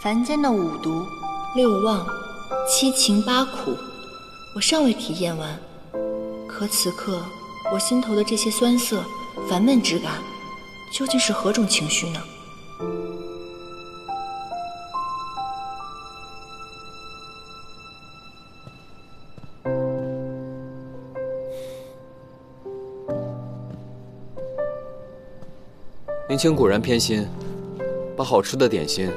凡间的五毒、六妄、七情八苦，我尚未体验完。可此刻我心头的这些酸涩、烦闷之感，究竟是何种情绪呢？林清果然偏心，把好吃的点心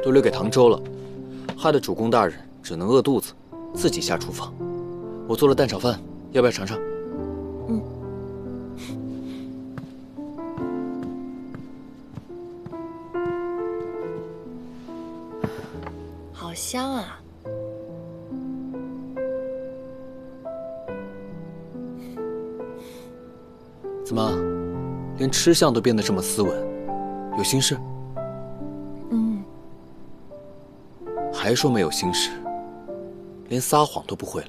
都留给唐周了，害得主公大人只能饿肚子，自己下厨房。我做了蛋炒饭，要不要尝尝？好香啊！怎么，连吃相都变得这么斯文？有心事？还说没有心事，连撒谎都不会了。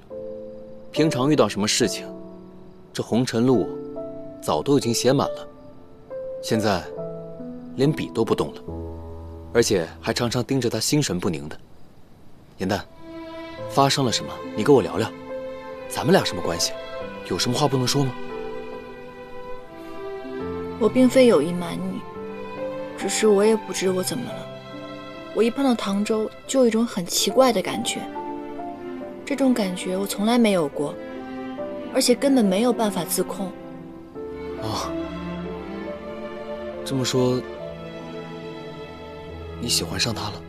平常遇到什么事情，这红尘路早都已经写满了，现在连笔都不动了，而且还常常盯着他心神不宁的。颜淡，发生了什么？你跟我聊聊。咱们俩什么关系？有什么话不能说吗？我并非有意瞒你，只是我也不知我怎么了。我一碰到唐周，就有一种很奇怪的感觉。这种感觉我从来没有过，而且根本没有办法自控。哦，这么说，你喜欢上他了？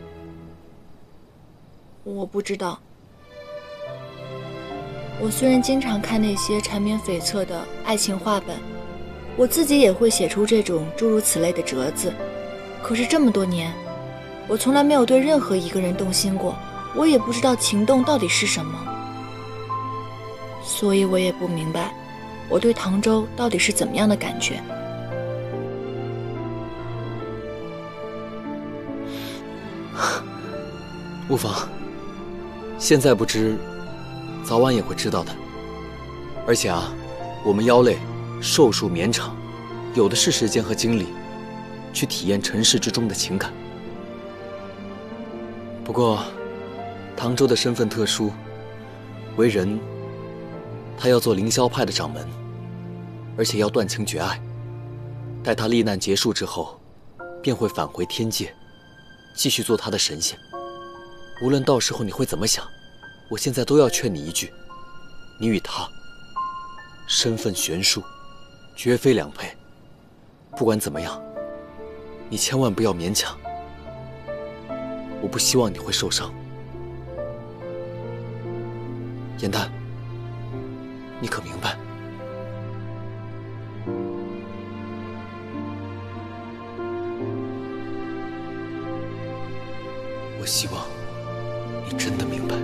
我不知道。我虽然经常看那些缠绵悱恻的爱情话本，我自己也会写出这种诸如此类的折子，可是这么多年，我从来没有对任何一个人动心过，我也不知道情动到底是什么，所以我也不明白我对唐周到底是怎么样的感觉。无妨，现在不知，早晚也会知道的。而且啊，我们妖类寿数绵长，有的是时间和精力去体验尘世之中的情感。不过，唐周的身份特殊，为人，他要做凌霄派的掌门，而且要断情绝爱。待他历难结束之后，便会返回天界，继续做他的神仙。无论到时候你会怎么想，我现在都要劝你一句：你与他身份悬殊，绝非良配。不管怎么样，你千万不要勉强。我不希望你会受伤。颜淡，你可明白？我希望你真的明白。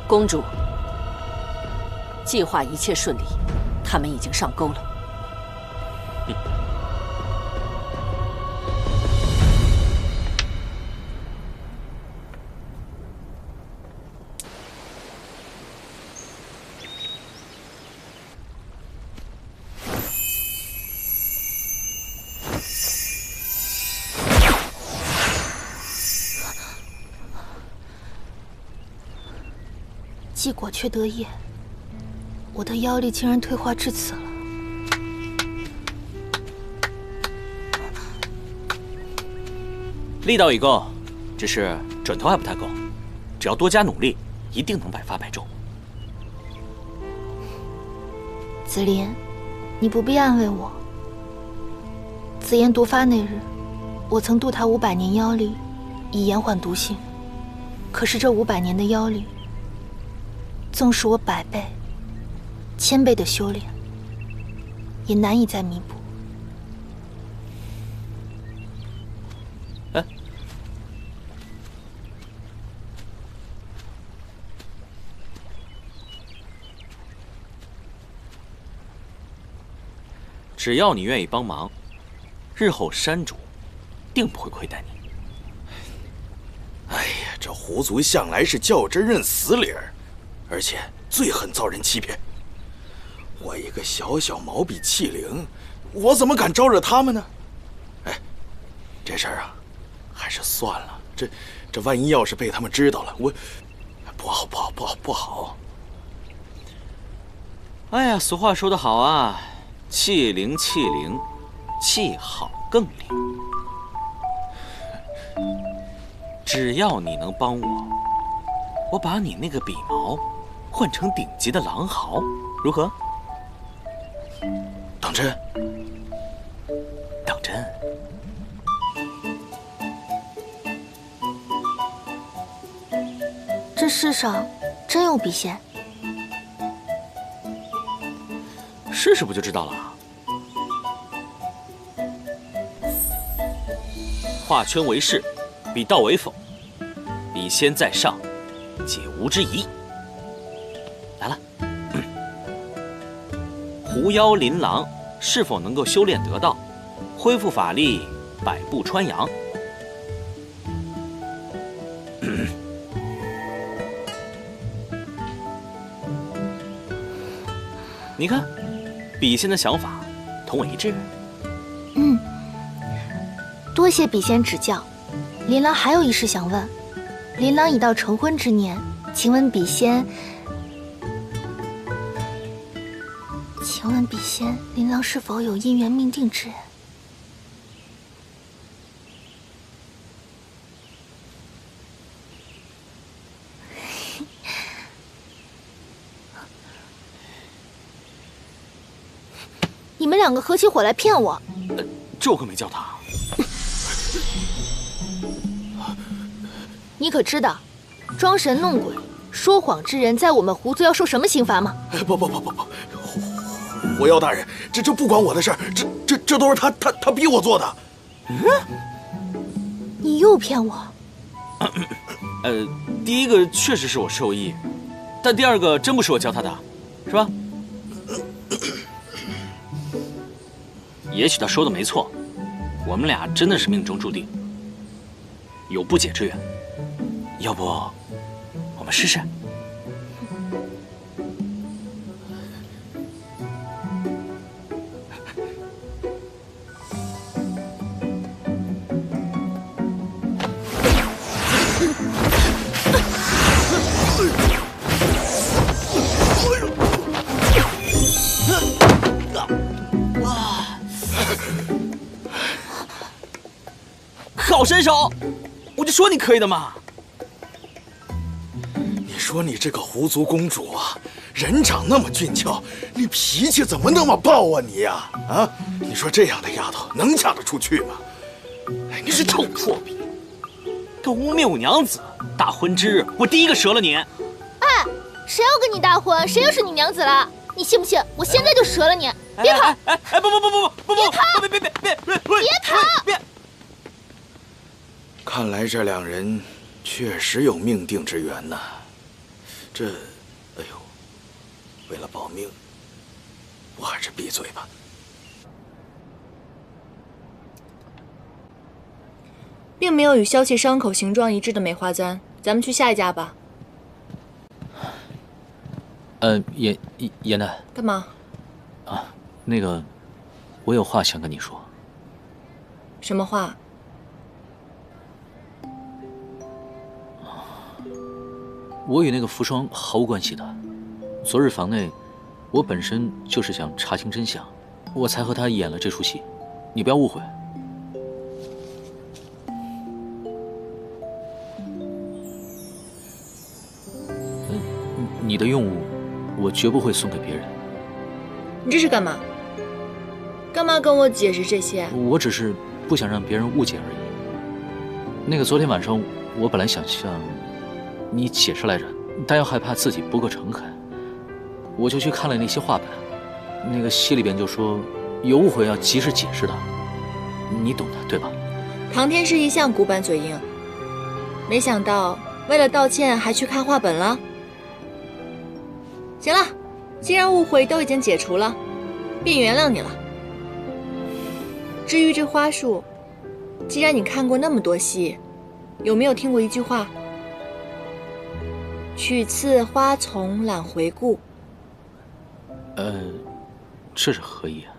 公主，计划一切顺利，他们已经上钩了。既果却得业，我的妖力竟然退化至此了。力道已够，只是准头还不太够。只要多加努力，一定能百发百中。紫莲，你不必安慰我。紫妍毒发那日，我曾度他500年妖力，以延缓毒性。可是这500年的妖力，纵使我100倍、1000倍的修炼，也难以再弥补。只要你愿意帮忙，日后山主定不会亏待你。哎呀，这狐族向来是较真认死理儿，而且最恨遭人欺骗。我一个小小毛笔器灵，我怎么敢招惹他们呢？哎，这事儿啊，还是算了。这万一要是被他们知道了，我不好。哎呀，俗话说得好啊，器灵，器好更灵。只要你能帮我把你那个笔毛换成顶级的狼毫，如何？当真？当真。这世上真有笔仙？试试不就知道了？画圈为是，笔道为否，笔仙在上，解无之疑。来了，狐妖琳琅是否能够修炼得道，恢复法力，百步穿杨？你看，笔仙的想法同我一致。多谢笔仙指教。琳琅还有一事想问，琳琅已到成婚之年，请问笔仙，琳琅是否有姻缘命定之人？你们两个合起伙来骗我！这我可没叫他。你可知道，装神弄鬼、说谎之人，在我们狐族要受什么刑罚吗？不，狐妖大人，这不关我的事儿，这都是他逼我做的。你又骗我！第一个确实是我授意，但第二个真不是我教他的，是吧？也许他说的没错，我们俩真的是命中注定，有不解之缘。要不，我们试试？好身手，我就说你可以的嘛！你说你这个狐族公主啊，人长那么俊俏，你脾气怎么那么暴啊你呀？啊，你说这样的丫头能嫁得出去吗？你是臭破笔，个污蔑我娘子！大婚之日，我第一个折了你！哎，谁要跟你大婚？谁又是你娘子了？你信不信？我现在就折了你！别跑！哎，不！别跑！别跑！看来这两人确实有命定之缘呐。哎呦，为了保命，我还是闭嘴吧。并没有与消气伤口形状一致的梅花簪，咱们去下一家吧。严奶，干嘛？啊，那个，我有话想跟你说。什么话？我与那个福霜毫无关系的。昨日房内，我本身就是想查清真相，我才和他演了这出戏，你不要误会。你的用物，我绝不会送给别人。你这是干嘛？干嘛跟我解释这些？我只是不想让别人误解而已。那个昨天晚上，我本来想向你解释来着，但又害怕自己不够诚恳，我就去看了那些画本。那个戏里边就说有误会要及时解释的，你懂的，对吧？唐天师一向古板嘴硬，没想到为了道歉还去看画本了。行了，既然误会都已经解除了，便原谅你了。至于这花束，既然你看过那么多戏，有没有听过一句话？取次花丛懒回顾。这是何意啊？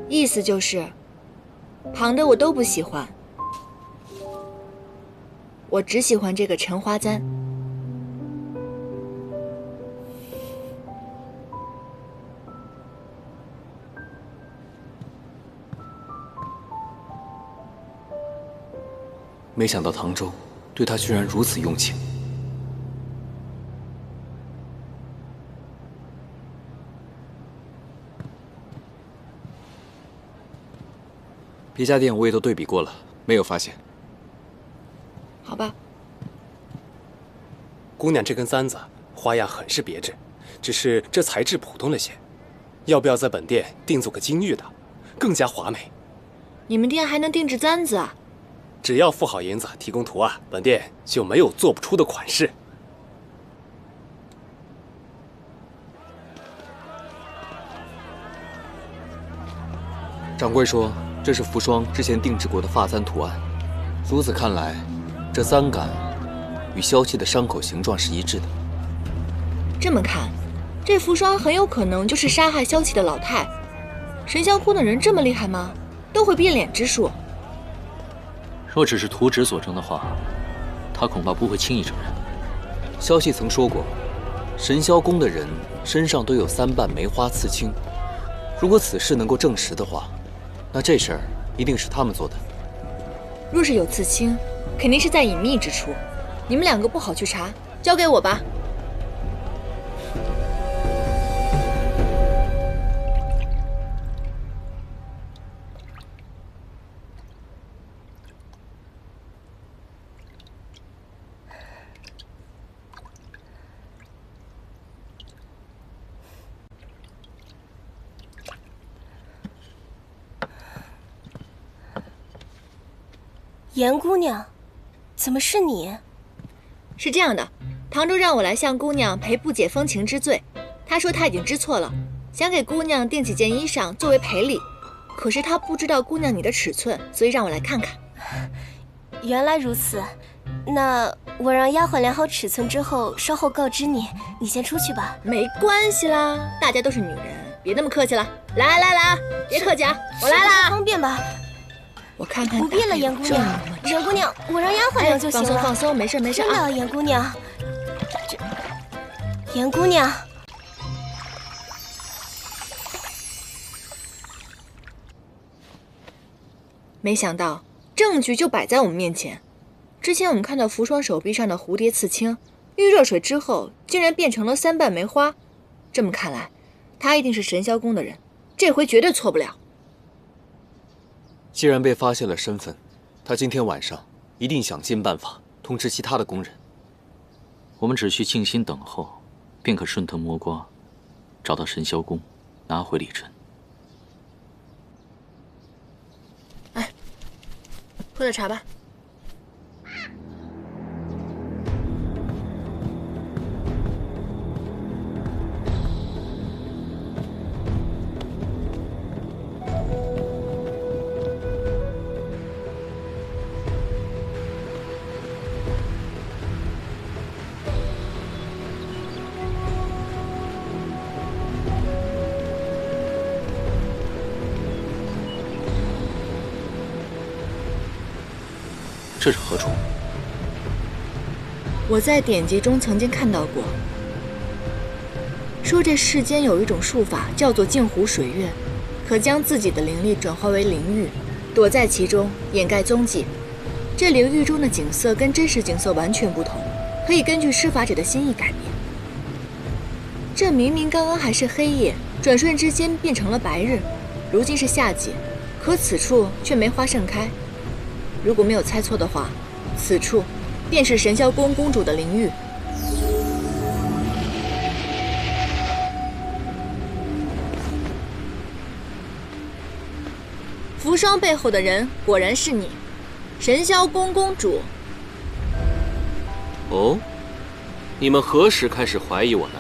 意思就是，旁的我都不喜欢，我只喜欢这个陈花簪。没想到唐周对他居然如此用情。别家店我也都对比过了，没有发现。好吧。姑娘这根簪子花样很是别致，只是这材质普通了些，要不要在本店定做个金玉的，更加华美？你们店还能定制簪子啊？只要付好银子，提供图案，本店就没有做不出的款式。掌柜说这是福双之前定制过的发簪图案，如此看来，这簪杆与萧七的伤口形状是一致的。这么看，这福双很有可能就是杀害萧七的老太。神霄宫的人这么厉害吗？都会变脸之术？若只是图纸所证的话，他恐怕不会轻易承认。萧七曾说过，神霄宫的人身上都有3瓣梅花刺青，如果此事能够证实的话，那这事儿一定是他们做的。若是有刺青，肯定是在隐秘之处，你们2个不好去查，交给我吧。严姑娘，怎么是你？是这样的，唐周让我来向姑娘赔不解风情之罪。他说他已经知错了，想给姑娘订几件衣裳作为赔礼。可是他不知道姑娘你的尺寸，所以让我来看看。原来如此，那我让丫鬟量好尺寸之后，稍后告知你。你先出去吧。没关系啦，大家都是女人，别那么客气了。来啊，别客气啊，我来啦。方便吧？我看看。不必了，严姑娘。严姑娘，我让丫鬟量就行了。放松，没事真啊。的，严姑娘。严姑娘。没想到证据就摆在我们面前。之前我们看到福双手臂上的蝴蝶刺青，遇热水之后竟然变成了3瓣梅花。这么看来，他一定是神霄宫的人，这回绝对错不了。既然被发现了身份，他今天晚上一定想尽办法通知其他的工人。我们只需静心等候，便可顺藤摸瓜，找到神霄宫，拿回李晨。哎，喝点茶吧。这是何处？我在典籍中曾经看到过，说这世间有一种术法叫做镜湖水月，可将自己的灵力转化为灵域，躲在其中掩盖踪迹。这灵域中的景色跟真实景色完全不同，可以根据施法者的心意改变。这明明刚刚还是黑夜，转瞬之间变成了白日，如今是夏季，可此处却梅花盛开。如果没有猜错的话，此处便是神霄宫公主的灵域。福双背后的人果然是你，神霄宫公主。哦，你们何时开始怀疑我的？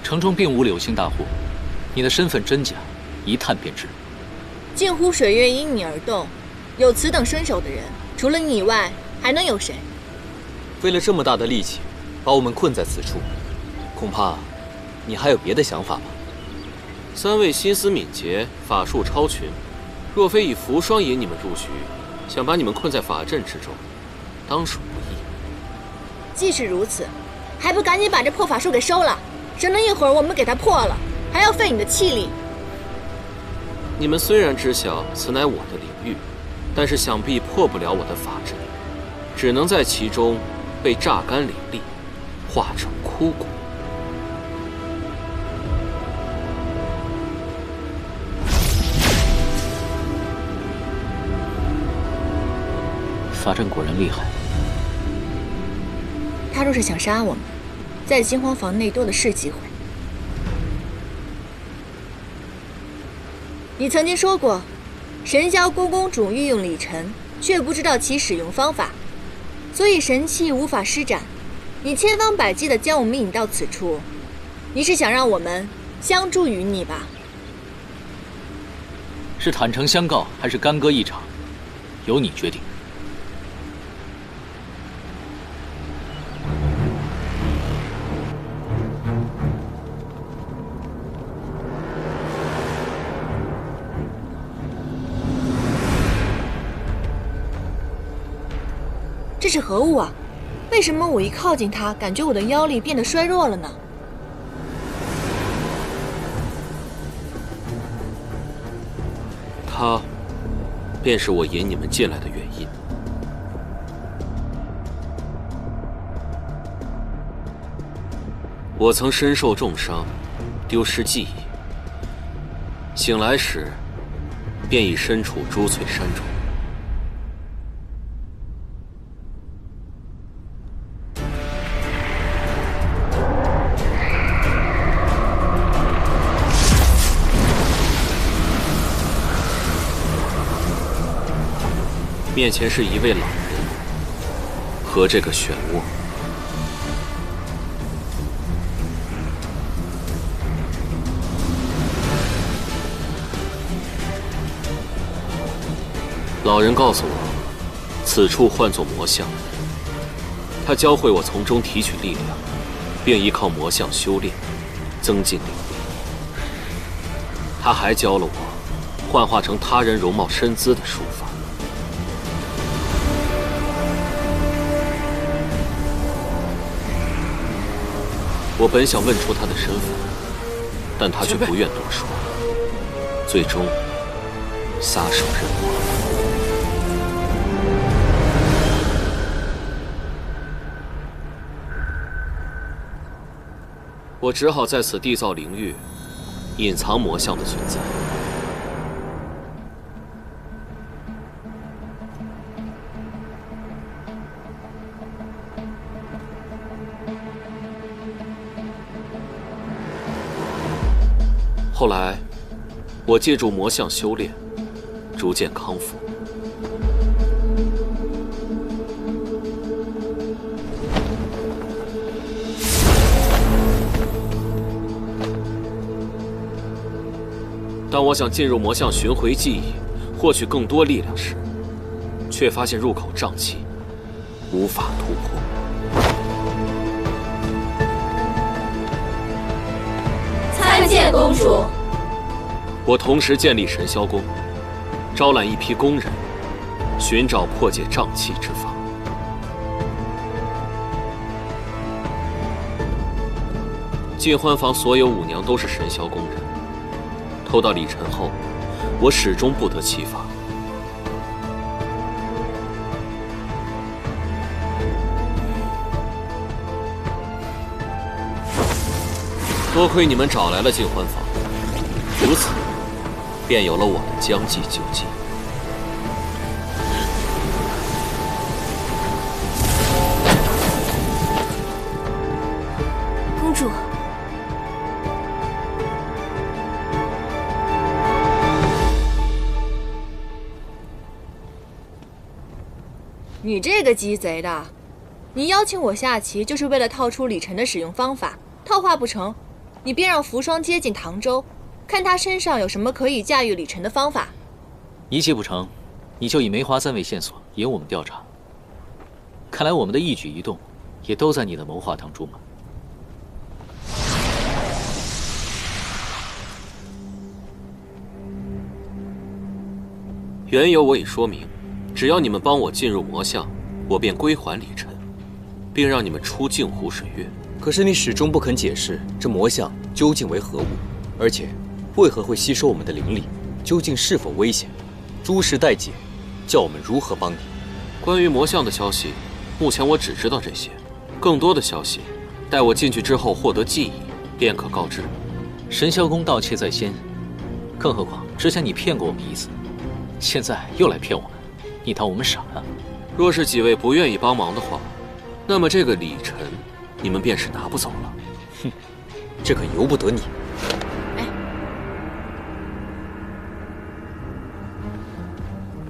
城中并无柳姓大户，你的身份真假，一探便知。镜湖水月因你而动，有此等身手的人，除了你以外，还能有谁？费了这么大的力气，把我们困在此处，恐怕你还有别的想法吧？3位心思敏捷，法术超群，若非以符霜引你们入局，想把你们困在法阵之中，当属不易。既是如此，还不赶紧把这破法术给收了，省得一会儿我们给它破了，还要费你的气力。你们虽然知晓此乃我的领域，但是想必破不了我的法阵，只能在其中被榨干灵力，化成枯骨。法阵果然厉害。他若是想杀我们，在惊慌房内多的是机会。你曾经说过，神霄郭公主御用礼尘，却不知道其使用方法，所以神器无法施展。你千方百计地将我们引到此处，你是想让我们相助于你吧？是坦诚相告，还是干戈一场，由你决定。这是何物啊？为什么我一靠近它，感觉我的妖力变得衰弱了呢？它，便是我引你们进来的原因。我曾身受重伤，丢失记忆，醒来时，便已身处珠翠山中。面前是一位老人和这个漩涡。老人告诉我，此处唤作魔象。他教会我从中提取力量，并依靠魔象修炼，增进灵力。他还教了我幻化成他人容貌身姿的术法。我本想问出他的身份，但他却不愿多说，最终撒手人寰。我只好在此缔造灵域，隐藏魔象的存在。后来，我借助魔象修炼，逐渐康复。当我想进入魔象寻回记忆，获取更多力量时，却发现入口瘴气，无法突破。参见公主。我同时建立神霄宫，招揽一批工人，寻找破解瘴气之法。尽欢坊所有舞娘都是神霄宫人，偷到李晨后，我始终不得其法。多亏你们找来了尽欢坊，如此，便有了我的将计就计。公主，你这个鸡贼的，你邀请我下棋就是为了套出李晨的使用方法，套话不成，你便让扶霜接近唐州，看他身上有什么可以驾驭李晨的方法。一气不成，你就以梅花3为线索，引我们调查。看来我们的一举一动，也都在你的谋划当中啊。缘由我已说明，只要你们帮我进入魔像，我便归还李晨，并让你们出镜湖水月。可是你始终不肯解释这魔像究竟为何物，而且为何会吸收我们的灵力，究竟是否危险？诸事待解，叫我们如何帮你？关于魔像的消息，目前我只知道这些，更多的消息，待我进去之后获得记忆，便可告知。神霄宫盗窃在先，更何况之前你骗过我们一次，现在又来骗我们，你当我们傻啊？若是几位不愿意帮忙的话，那么这个李晨，你们便是拿不走了。哼，这可由不得你。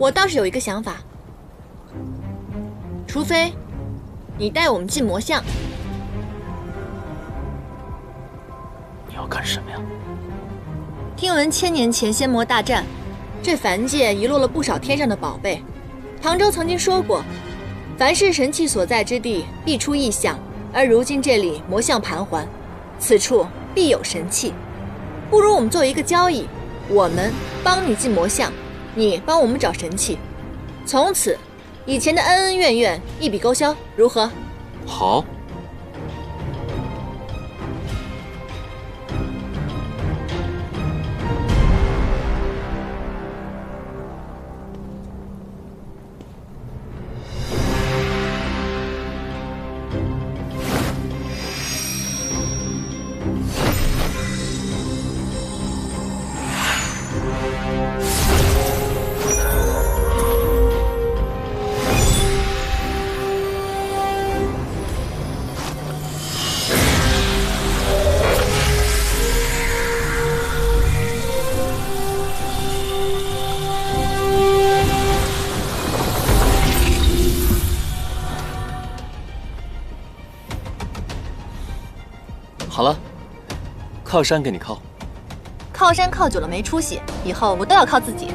我倒是有一个想法，除非你带我们进魔像。你要干什么呀？听闻1000年前仙魔大战，这凡界遗落了不少天上的宝贝。唐周曾经说过，凡是神器所在之地，必出异象。而如今这里魔像盘桓，此处必有神器。不如我们做一个交易，我们帮你进魔像，你帮我们找神器，从此以前的恩恩怨怨一笔勾销，如何？好。好了，靠山给你靠。靠山靠久了没出息，以后我都要靠自己。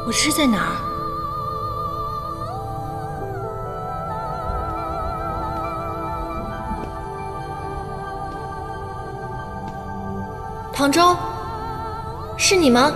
我这是在哪儿？唐周，是你吗？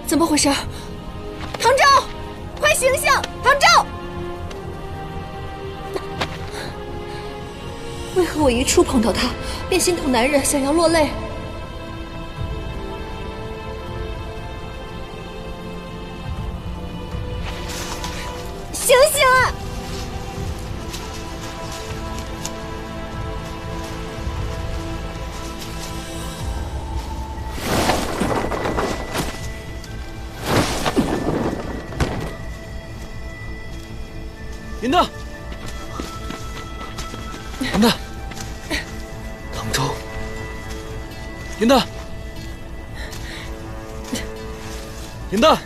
怎么回事？唐昭，快醒醒！唐昭，为何我一触碰到他，便心痛难忍，想要落泪？醒醒啊！林娜，林娜，唐昭，林娜，林娜，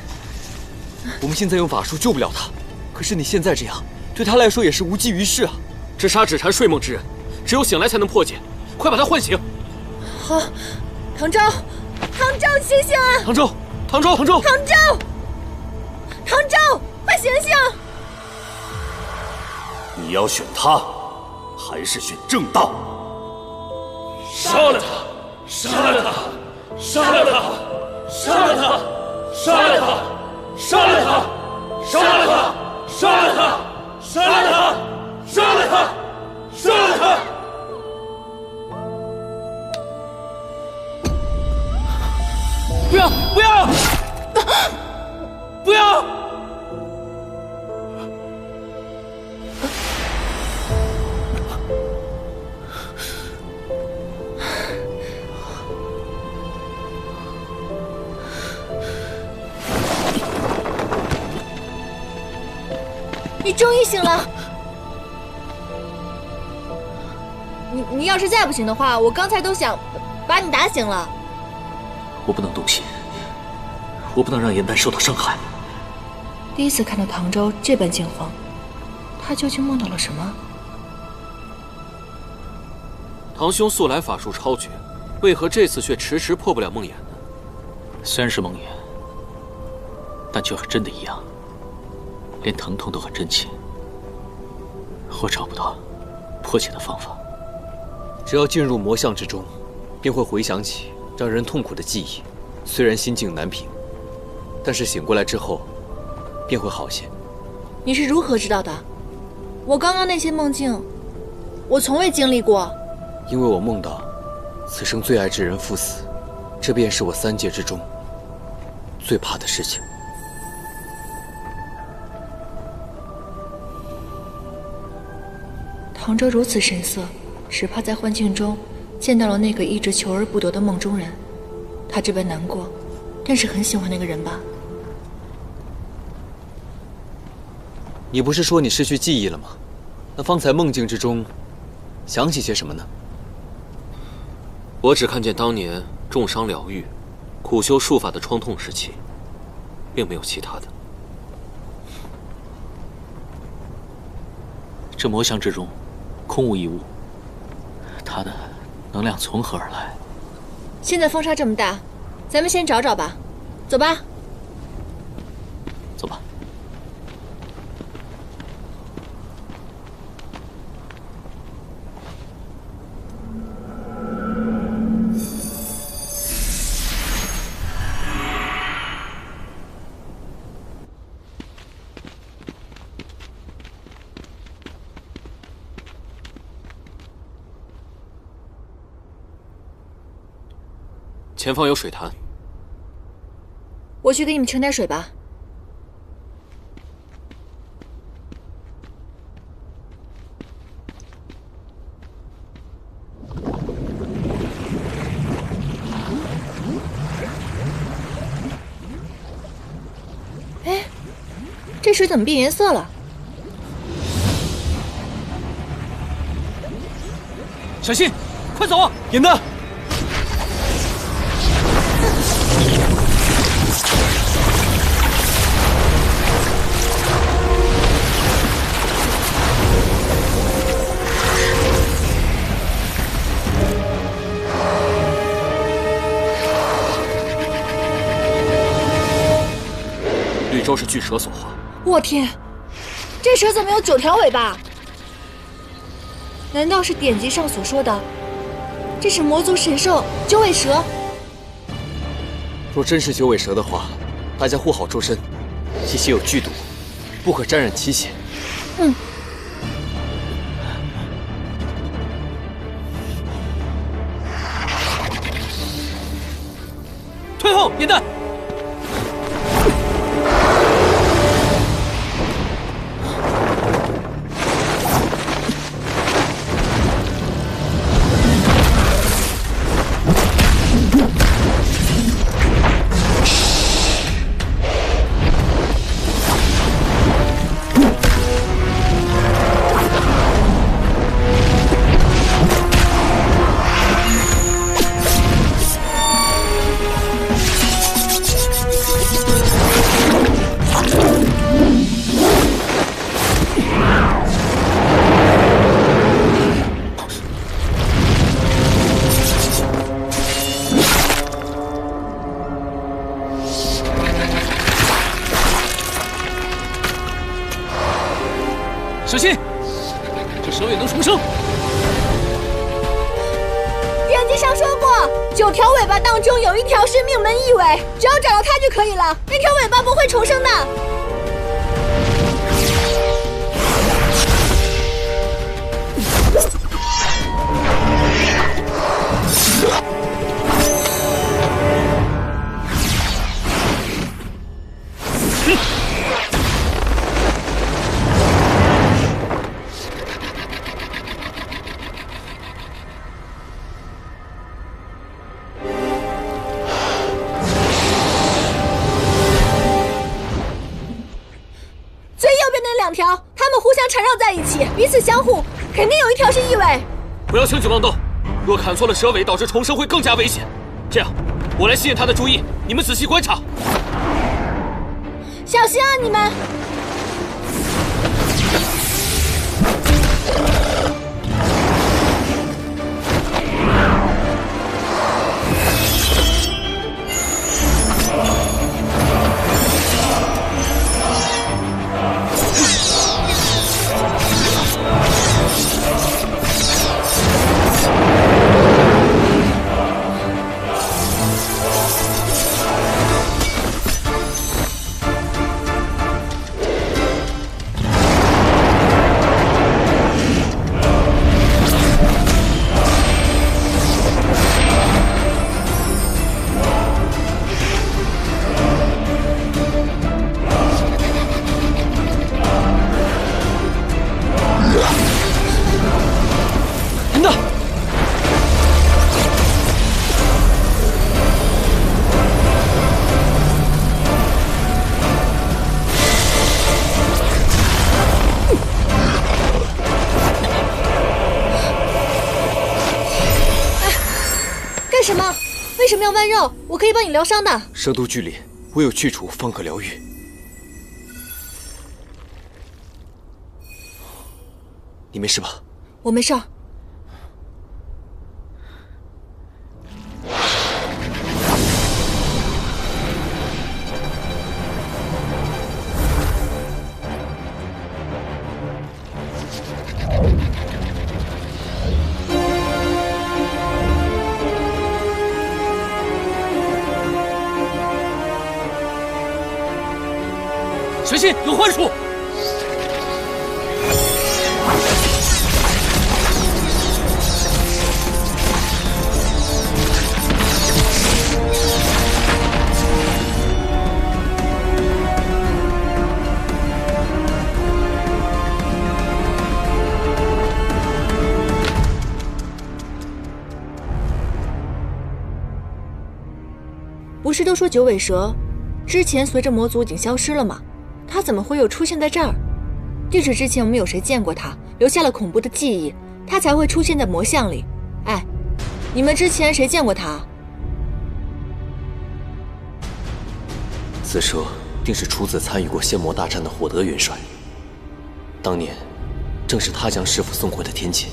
我们现在用法术救不了他，可是你现在这样，对他来说也是无济于事啊。直杀只缠睡梦之人，只有醒来才能破解，快把他唤醒！好，唐昭，唐昭，醒醒啊！唐昭，唐昭，唐昭，唐昭，唐昭，快醒醒！你要选他，还是选正道？杀了他！杀了他！杀了他！杀了他！杀了他！杀了他！杀了他！杀了他！杀了他！杀了他！杀了他！不要！不要！不要！你终于醒了！你要是再不醒的话，我刚才都想把你打醒了。我不能动心，我不能让颜丹受到伤害。第一次看到唐昭这般惊慌，他究竟梦到了什么？堂兄素来法术超绝，为何这次却迟迟破不了梦魇呢？虽然是梦魇，但却和真的一样，连疼痛都很真切。我找不到破解的方法。只要进入魔像之中，便会回想起让人痛苦的记忆，虽然心境难平，但是醒过来之后便会好些。你是如何知道的？我刚刚那些梦境，我从未经历过。因为我梦到此生最爱之人赴死，这便是我3界之中最怕的事情。唐昭如此神色，只怕在幻境中见到了那个一直求而不得的梦中人。他这般难过，便是很喜欢那个人吧？你不是说你失去记忆了吗？那方才梦境之中，想起些什么呢？我只看见当年重伤疗愈、苦修术法的创痛时期，并没有其他的。这魔像之中，空无一物，它的能量从何而来？现在风沙这么大，咱们先找找吧。走吧。走吧。前方有水潭，我去给你们盛点水吧。哎，这水怎么变颜色了？小心，快走啊！颜丹。绿洲是巨蛇所化。我天，这蛇怎么有9条尾巴？难道是典籍上所说的，这是魔族神兽9尾蛇？若真是9尾蛇的话，大家护好周身，其血有剧毒，不可沾染其血。嗯。退后，严丹。 小心，这蛇尾能重生。典籍上说过，9条尾巴当中有1条是命门异尾，只要找到它就可以了。那条尾巴不会重生的。2条，它们互相缠绕在一起，彼此相互，肯定有1条是异尾。不要轻举妄动，若砍错了蛇尾，导致重生会更加危险。这样，我来吸引他的注意，你们仔细观察。小心啊，你们！干什么？为什么要剜肉？我可以帮你疗伤的。蛇毒剧烈，唯有去除方可疗愈。你没事吧？我没事儿。小心，有幻术！不是都说九尾蛇之前随着魔族已经消失了吗？他怎么会又出现在这儿？即使之前我们有谁见过他，留下了恐怖的记忆，他才会出现在魔像里。哎，你们之前谁见过他？此蛇定是初次参与过仙魔大战的火德元帅，当年正是他将师傅送回的天界。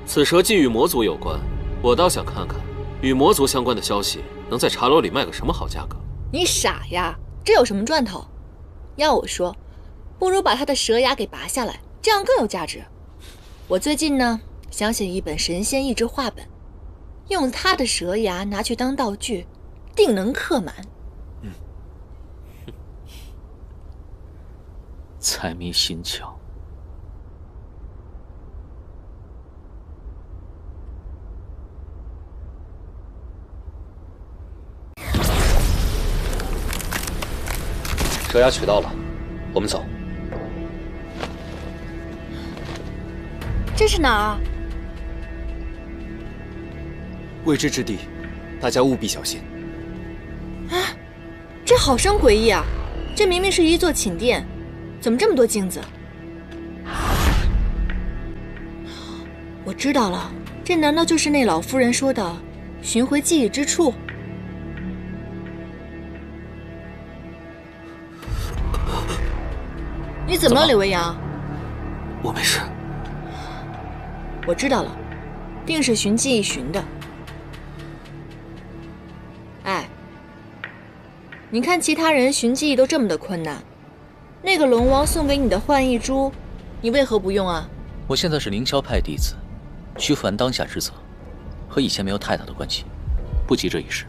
此蛇既与魔族有关，我倒想看看与魔族相关的消息能在茶楼里卖个什么好价格。你傻呀，这有什么赚头？要我说，不如把他的蛇牙给拔下来，这样更有价值。我最近呢，想写一本神仙意志画本，用他的蛇牙拿去当道具，定能刻满。财迷心窍。蛇牙取到了，我们走。这是哪儿啊？未知之地，大家务必小心。啊，这好生诡异啊！这明明是一座寝殿，怎么这么多镜子？我知道了，这难道就是那老夫人说的寻回记忆之处？你怎么了，柳微阳？我没事。我知道了，定是寻记忆寻的。哎，你看其他人寻记忆都这么的困难，那个龙王送给你的幻翼珠，你为何不用啊？我现在是凌霄派弟子，需负完当下之责，和以前没有太大的关系，不急这一时。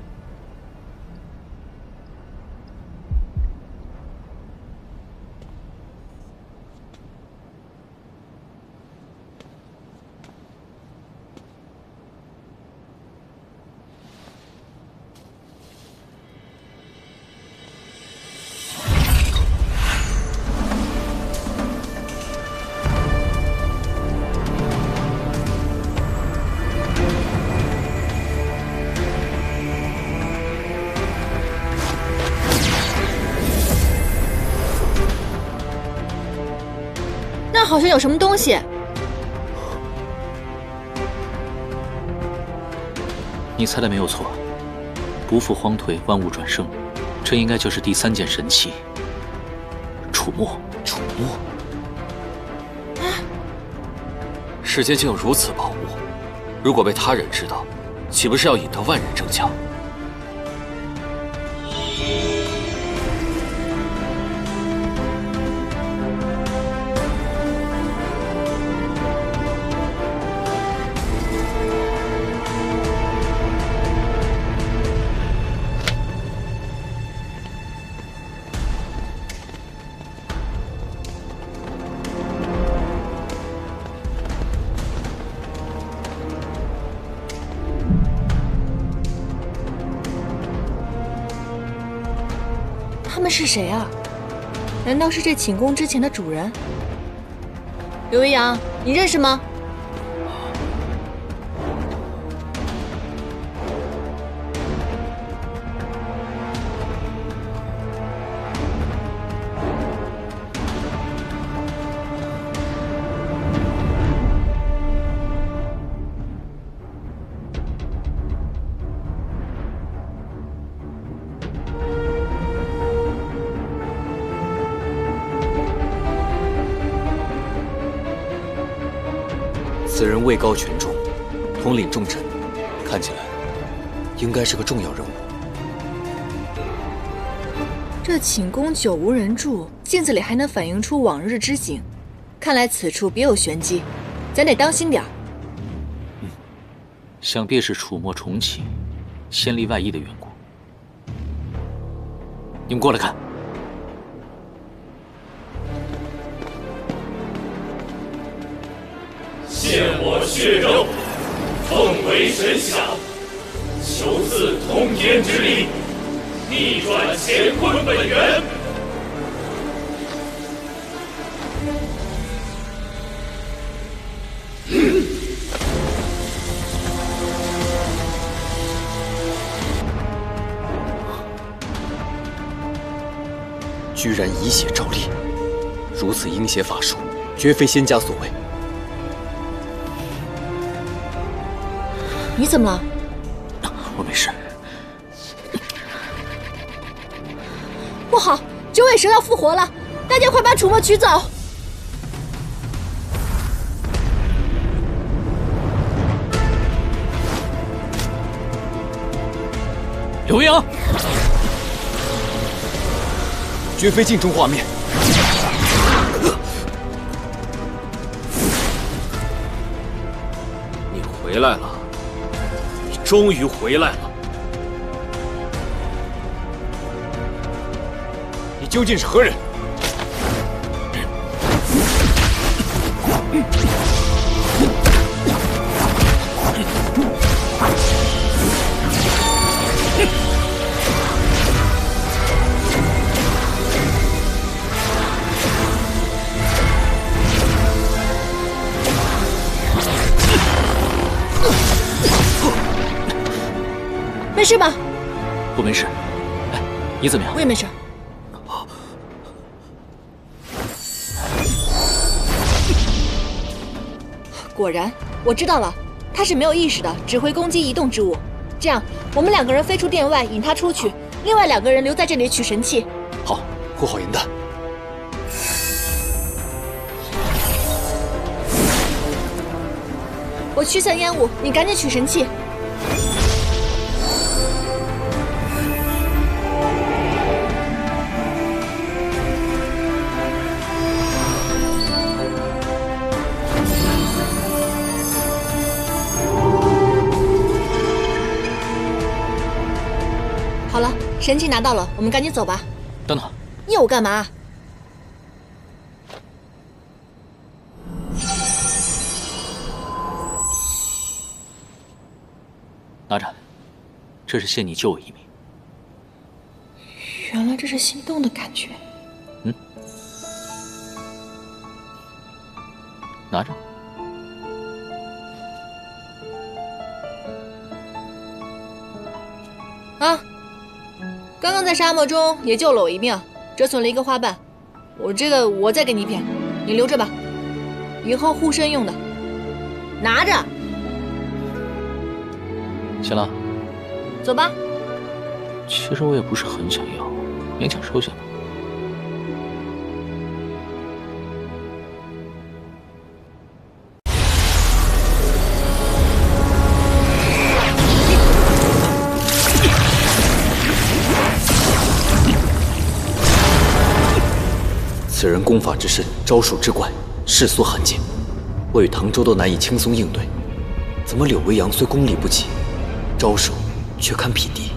那好像有什么东西。你猜的没有错，不负荒颓，万物转生，这应该就是第3件神器——楚墨。楚墨，世间竟有如此宝物，如果被他人知道，岂不是要引得万人争抢？他们是谁啊？难道是这寝宫之前的主人？刘微阳，你认识吗？此人位高权重，统领重臣，看起来应该是个重要人物。这寝宫久无人住，镜子里还能反映出往日之景，看来此处别有玄机，咱得当心点儿。想必是楚墨重启，先例外役的缘故。你们过来看。献我血肉，奉为神享，求赐通天之力，逆转乾坤本源。居然以血照力，如此阴邪法术，绝非仙家所为。你怎么了？我没事。不好，九尾蛇要复活了，大家快把楚墨取走！刘微阳，绝非镜中画面。你回来了。终于回来了！你究竟是何人？没事吧？我没事。哎，你怎么样？我也没事。果然，我知道了，他是没有意识的，只会攻击移动之物。这样，我们2个人飞出殿外，引他出去，另外2个人留在这里取神器。好，护好银弹。我驱散烟雾，你赶紧取神器。好了，神器拿到了，我们赶紧走吧。等等，又干嘛？拿着，这是谢你救我一命。原来这是心动的感觉。拿着。啊！刚刚在沙漠中也救了我一命，折损了一个花瓣。我再给你一片，你留着吧，以后护身用的。拿着。行了，走吧。其实我也不是很想要，勉强收下吧。此人功法之深，招数之怪，世所罕见。我与唐周都难以轻松应对，怎么柳维阳虽功力不济，招数却堪匹敌？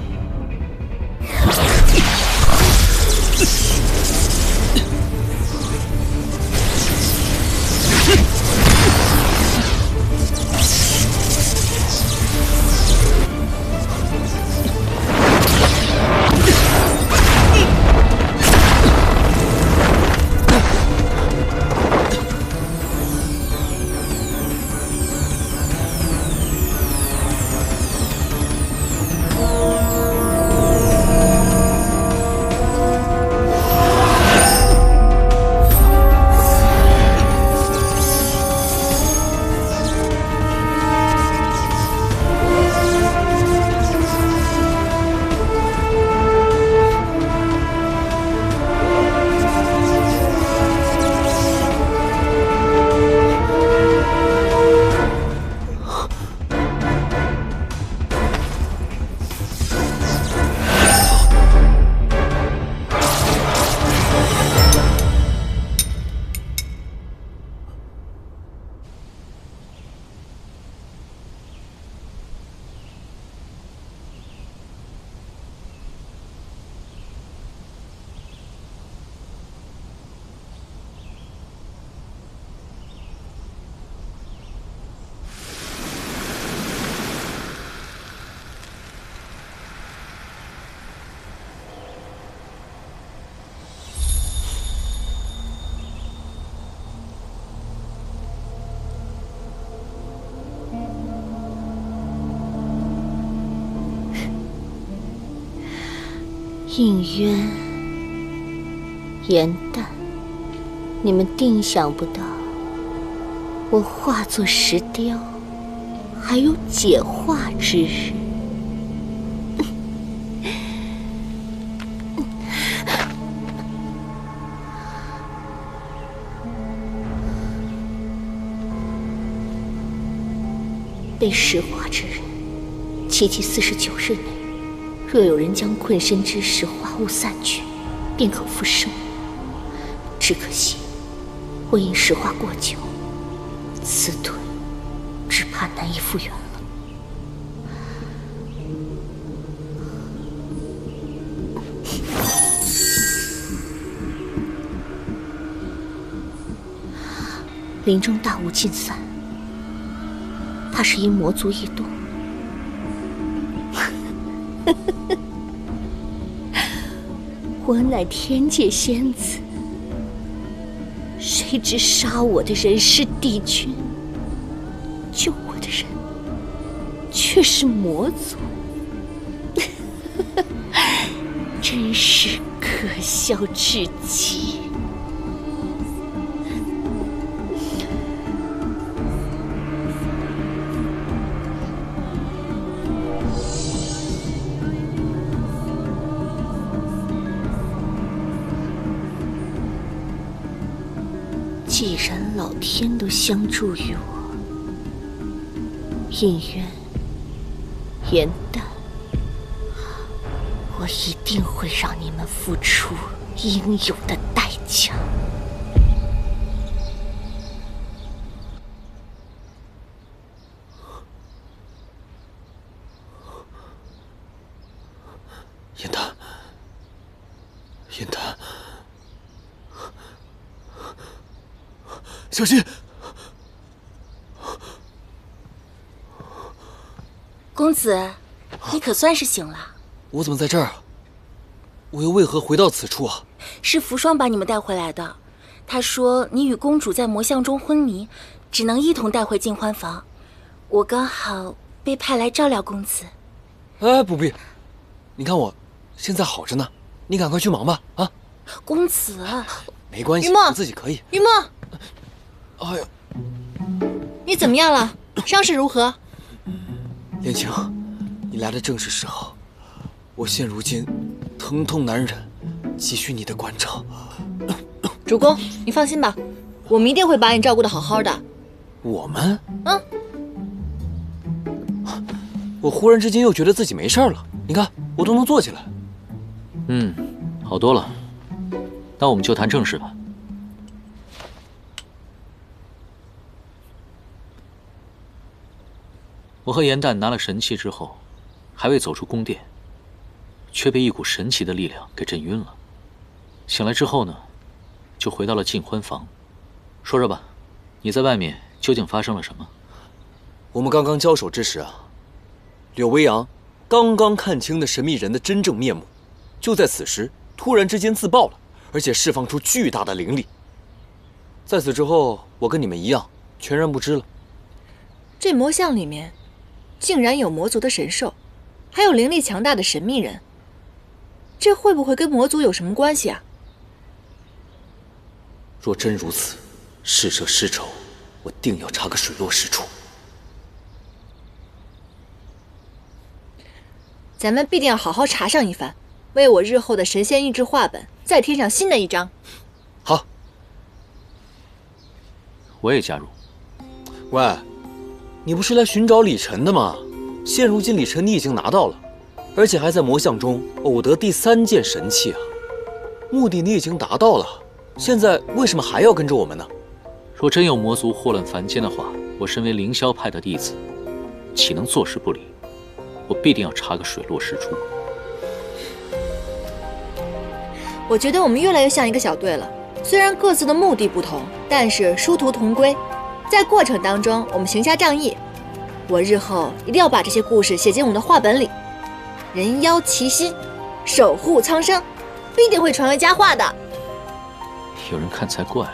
应渊、颜淡，你们定想不到，我化作石雕，还有解化之日。被石化之人，期49日内，若有人将困身之石化物散去，便可复生。只可惜，我因石化过久，此腿只怕难以复原了。林中大雾尽散，怕是因魔族异动。我乃天界仙子，谁知杀我的人是帝君，救我的人却是魔族，真是可笑至极。既然老天都相助于我，印渊、颜淡，我一定会让你们付出应有的代价。颜淡，颜淡，小心！公子，你可算是醒了。我怎么在这儿啊？我又为何回到此处啊？是扶霜把你们带回来的。他说你与公主在魔像中昏迷，只能一同带回尽欢房。我刚好被派来照料公子。哎，不必，你看我现在好着呢，你赶快去忙吧。啊，公子，没关系，云墨，我自己可以。云墨，哎呀，你怎么样了？伤势如何？莲青，你来的正是时候。我现如今疼痛难忍，急需你的关照。主公，你放心吧，我们一定会把你照顾得好好的。我们？我忽然之间又觉得自己没事了，你看我都能坐起来。好多了。那我们就谈正事吧。我和颜淡拿了神器之后，还未走出宫殿，却被一股神奇的力量给震晕了。醒来之后呢，就回到了尽欢房。说说吧，你在外面究竟发生了什么？我们刚刚交手之时啊，柳微阳刚刚看清的神秘人的真正面目，就在此时突然之间自爆了，而且释放出巨大的灵力。在此之后，我跟你们一样，全然不知了。这魔像里面竟然有魔族的神兽，还有灵力强大的神秘人，这会不会跟魔族有什么关系啊？若真如此，逝者失仇，我定要查个水落石出。咱们必定要好好查上一番，为我日后的神仙意志画本再添上新的一章。好，我也加入。喂，你不是来寻找李晨的吗？现如今李晨你已经拿到了，而且还在魔像中偶得第3件神器啊！目的你已经达到了，现在为什么还要跟着我们呢？若真有魔族祸乱凡间的话，我身为凌霄派的弟子，岂能坐视不理？我必定要查个水落石出。我觉得我们越来越像一个小队了，虽然各自的目的不同，但是殊途同归。在过程当中，我们行侠仗义。我日后一定要把这些故事写进我们的画本里，人妖齐心，守护苍生，必定会传为佳话的。有人看才怪。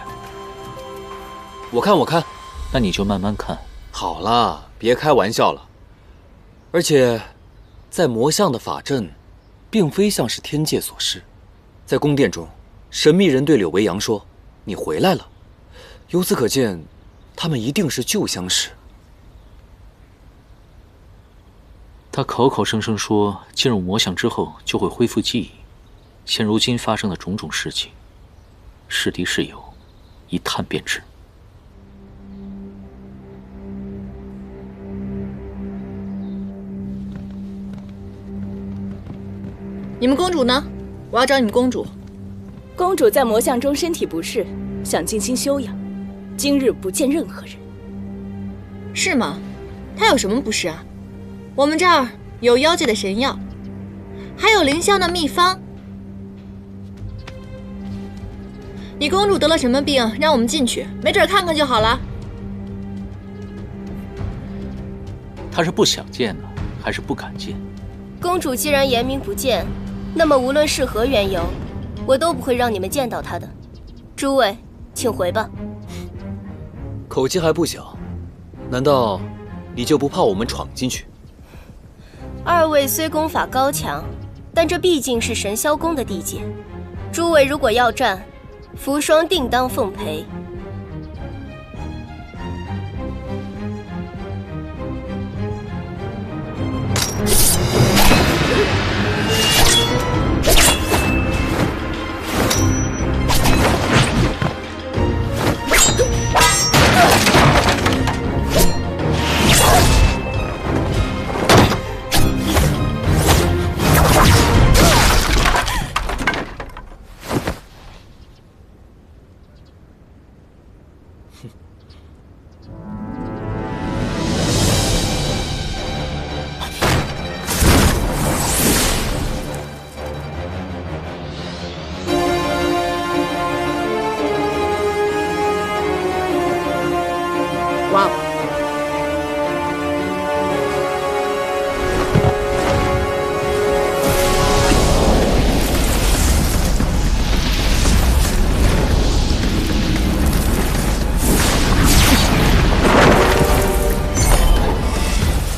我看，那你就慢慢看。好了，别开玩笑了。而且，在魔像的法阵，并非像是天界所示。在宫殿中，神秘人对柳微阳说：“你回来了。”由此可见，他们一定是旧相识。他口口声声说进入魔像之后就会恢复记忆，现如今发生的种种事情，是敌是友，一探便知。你们公主呢？我要找你们公主。公主在魔像中身体不适，想静心休养，今日不见任何人。是吗？她有什么不适啊？我们这儿有妖界的神药，还有凌霄的秘方。你公主得了什么病？让我们进去，没准看看就好了。她是不想见呢，还是不敢见？公主既然言明不见，那么无论是何缘由，我都不会让你们见到她的。诸位，请回吧。口气还不小，难道你就不怕我们闯进去？二位虽功法高强，但这毕竟是神霄宫的地界，诸位如果要战，扶霜定当奉陪。哇！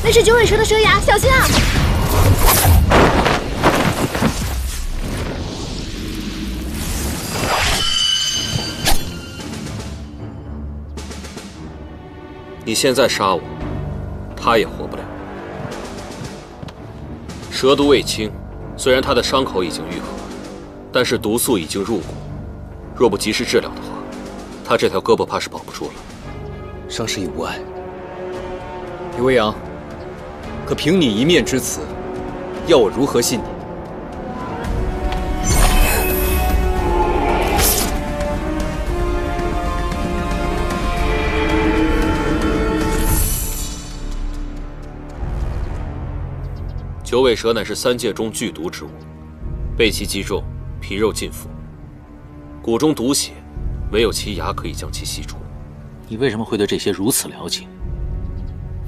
那是九尾蛇的蛇牙，小心啊！你现在杀我，他也活不了。蛇毒未清，虽然他的伤口已经愈合，但是毒素已经入骨，若不及时治疗的话，他这条胳膊怕是保不住了。伤势已无碍。李未央，可凭你一面之词，要我如何信你？九尾蛇乃是三界中剧毒之物，被其击中，皮肉尽腐，骨中毒血，唯有其牙可以将其吸出。你为什么会对这些如此了解？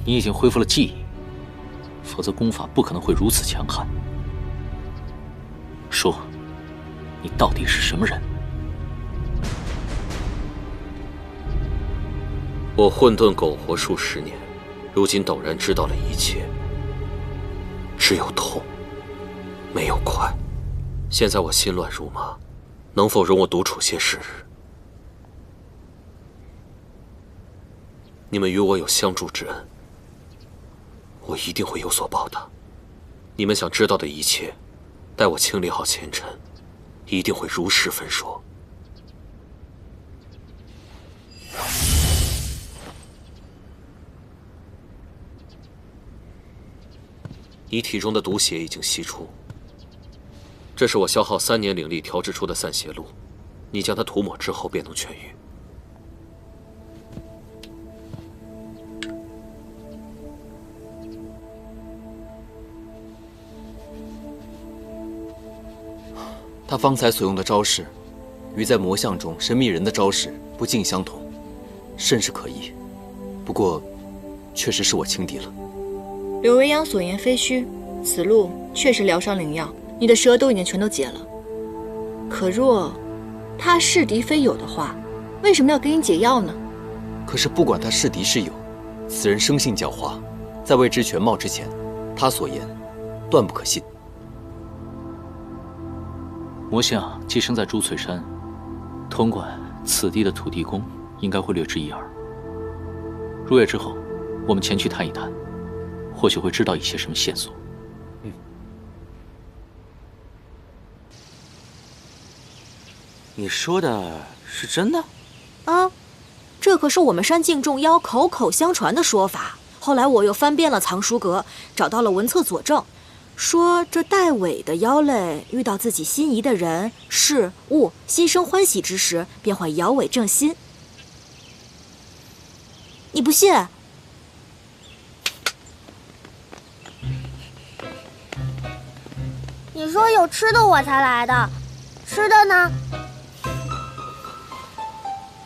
你已经恢复了记忆，否则功法不可能会如此强悍。说，你到底是什么人？我混沌苟活数十年，如今陡然知道了一切。只有痛，没有快。现在我心乱如麻，能否容我独处些时日？你们与我有相助之恩，我一定会有所报答。你们想知道的一切，待我清理好前尘，一定会如实分说。你体中的毒血已经析出，这是我消耗3年灵力调制出的散血露，你将它涂抹之后便能痊愈。他方才所用的招式，与在魔像中神秘人的招式不尽相同，甚是可疑。不过，确实是我轻敌了。柳未央所言非虚，此路确实疗伤灵药，你的蛇都已经全都解了。可若他是敌非友的话，为什么要给你解药呢？可是不管他是敌是友，此人生性狡猾，在未知全貌之前，他所言断不可信。魔像寄生在珠翠山，统管此地的土地公应该会略知一二。入夜之后，我们前去探一探，或许会知道一些什么线索。你说的是真的？啊，这可是我们山境众妖口口相传的说法。后来我又翻遍了藏书阁，找到了文册佐证，说这带尾的妖类遇到自己心仪的人事物，心生欢喜之时，便会摇尾正心。你不信？你说有吃的我才来的，吃的呢？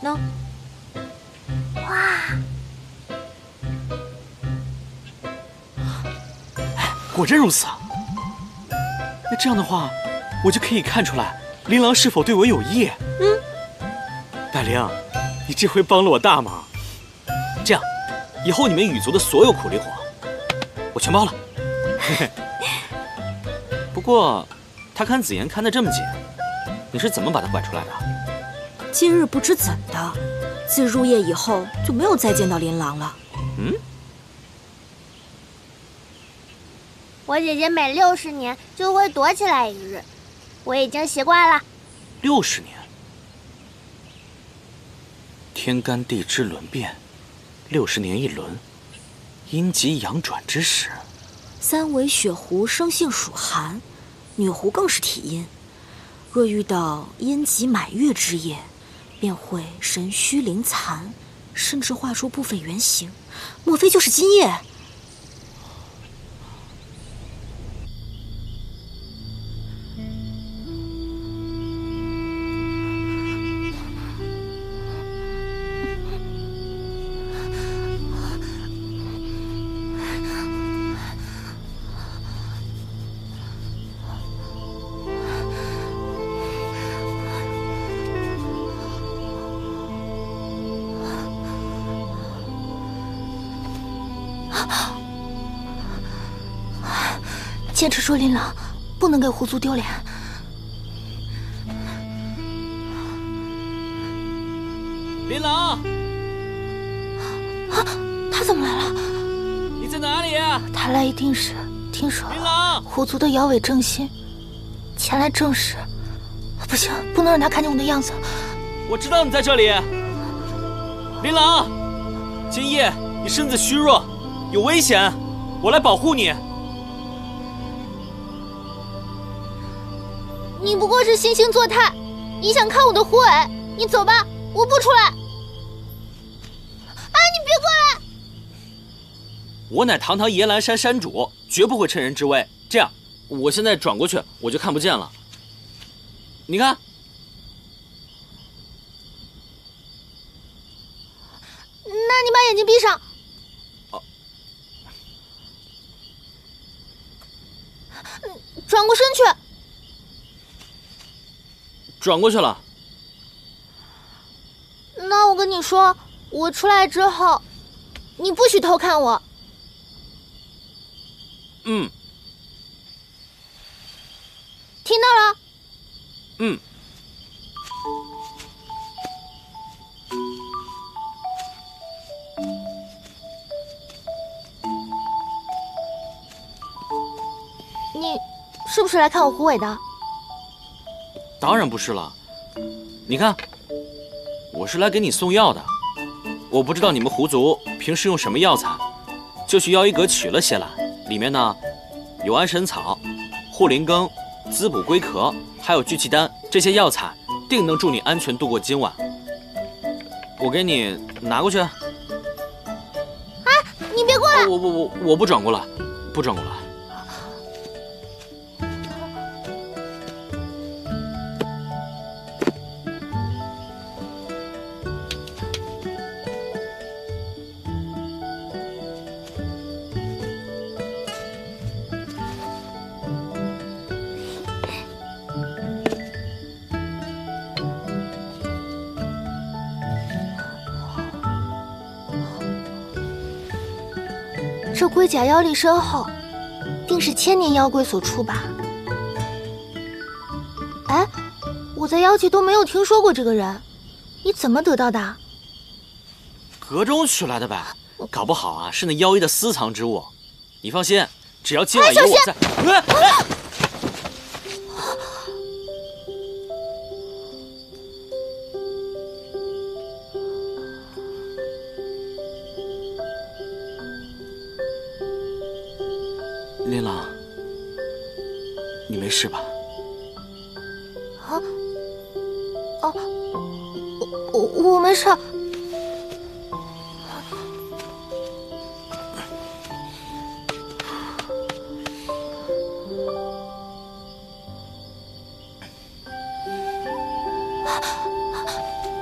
喏。哇！果真如此啊！那这样的话，我就可以看出来琳琅是否对我有意。百灵，你这回帮了我大忙。这样，以后你们羽族的所有苦力活，我全包了。不过，他看紫妍看得这么紧，你是怎么把他拐出来的？今日不知怎的，自入夜以后就没有再见到琳琅了。我姐姐每60年就会躲起来一日，我已经习惯了。60年，天干地支轮变，60年一轮，阴极阳转之时。三尾雪狐生性属寒，女狐更是体阴。若遇到阴极满月之夜，便会神虚灵残，甚至化出部分原形。莫非就是今夜？坚持说琳琅，不能给狐族丢脸。琳琅，他怎么来了？你在哪里？他来一定是听说琳琅，狐族的妖尾正心前来证实。不行，不能让他看见我的样子。我知道你在这里，琳琅，今夜你身子虚弱，有危险，我来保护你。你不过是惺惺作态，你想看我的狐尾？你走吧，我不出来。啊！你别过来！我乃堂堂岩兰山山主，绝不会趁人之危。这样，我现在转过去，我就看不见了。你看，那你把眼睛闭上。转过身去。转过去了。那我跟你说，我出来之后，你不许偷看我。嗯。听到了？嗯。你是不是来看我狐尾的？当然不是了，你看，我是来给你送药的。我不知道你们狐族平时用什么药材，就去药医阁取了些来，里面呢有安神草、护灵根、滋补龟壳，还有聚气丹，这些药材定能助你安全度过今晚。我给你拿过去。啊！你别过来！我不转过来，不转过来。这龟甲妖力深厚，定是千年妖龟所出吧？哎，我在妖界都没有听说过这个人，你怎么得到的？阁中取来的呗，搞不好啊是那妖医的私藏之物。你放心，只要今晚有我在。琳琅，你没事吧？啊？哦，我没事。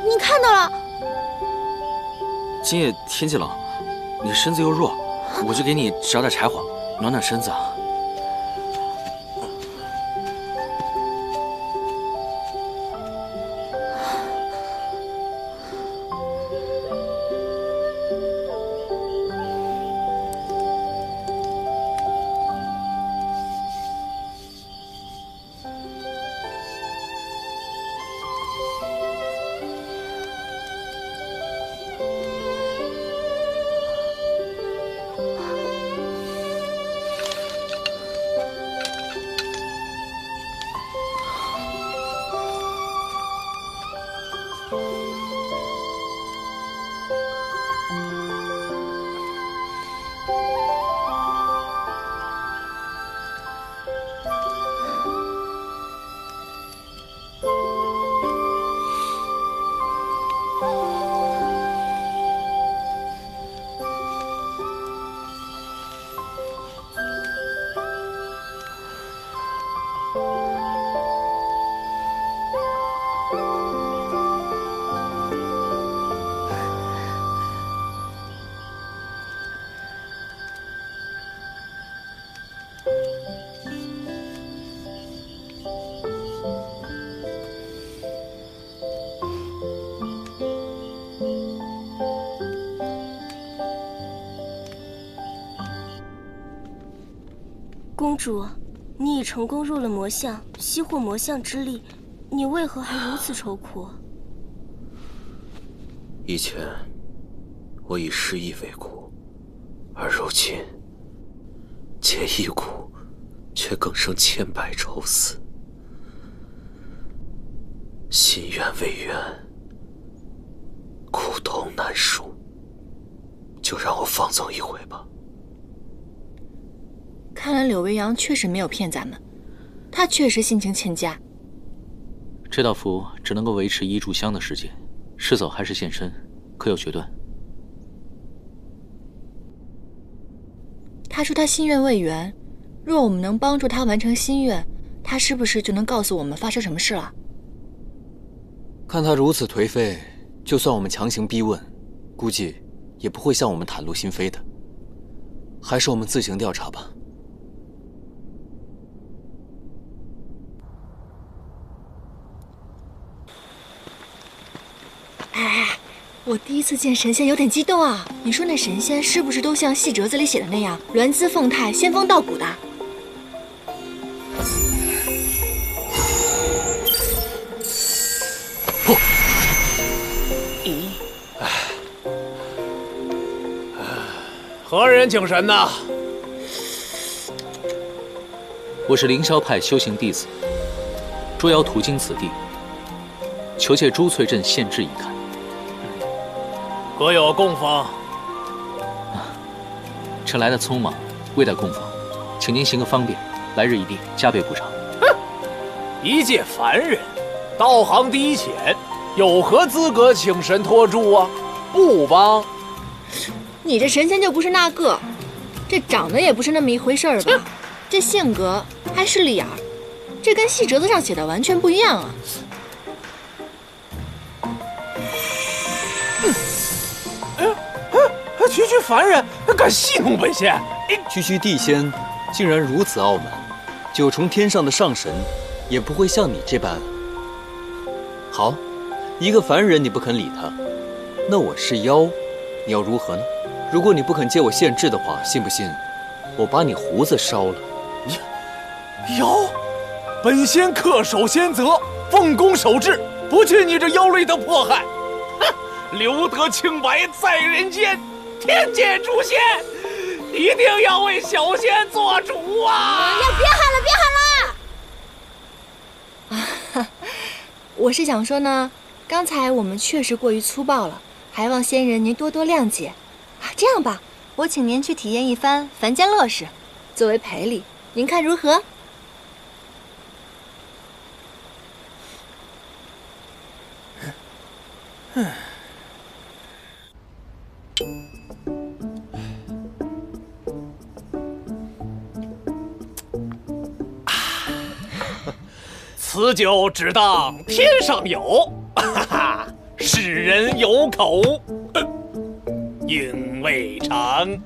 你看到了，今夜天气冷，你身子又弱，我就给你找点柴火，暖暖身子啊。公主，你已成功入了魔像，吸获魔像之力，你为何还如此愁苦？以前我以失意为苦，而如今结一苦，却更生千百愁思。心愿未圆，苦痛难赎，就让我放纵一回吧。看来柳微阳确实没有骗咱们，他确实性情欠佳。这道符只能够维持1炷香的时间，是走还是现身，可有决断？他说他心愿未圆，若我们能帮助他完成心愿，他是不是就能告诉我们发生什么事了？看他如此颓废，就算我们强行逼问，估计也不会向我们袒露心扉的。还是我们自行调查吧。哎，我第一次见神仙有点激动啊！你说那神仙是不是都像戏折子里写的那样，鸾姿凤态、仙风道骨的？不，何人请神呐？我是凌霄派修行弟子，捉妖途经此地，求借珠翠阵献制一看。可有供奉？臣来的匆忙，未带供奉，请您行个方便，来日一定加倍补偿。一介凡人，道行低浅，有何资格请神托住啊？不帮。你这神仙就不是那个，这长得也不是那么一回事儿吧？这性格还势利眼儿，这跟戏折子上写的完全不一样啊！区区凡人敢戏弄本仙？区区地仙竟然如此傲慢，九重天上的上神也不会像你这般。好，一个凡人你不肯理他，那我是妖，你要如何呢？如果你不肯借我献制的话，信不信我把你胡子烧了？妖，本仙恪守先则，奉公守制，不惧你这妖类的迫害。哼，留得清白在人间，天界诛仙，一定要为小仙做主啊！呀，别喊了，别喊了！啊，我是想说呢，刚才我们确实过于粗暴了，还望仙人您多多谅解。这样吧，我请您去体验一番凡间乐事，作为赔礼，您看如何？此酒只当天上有，哈哈，世人有口。应未成。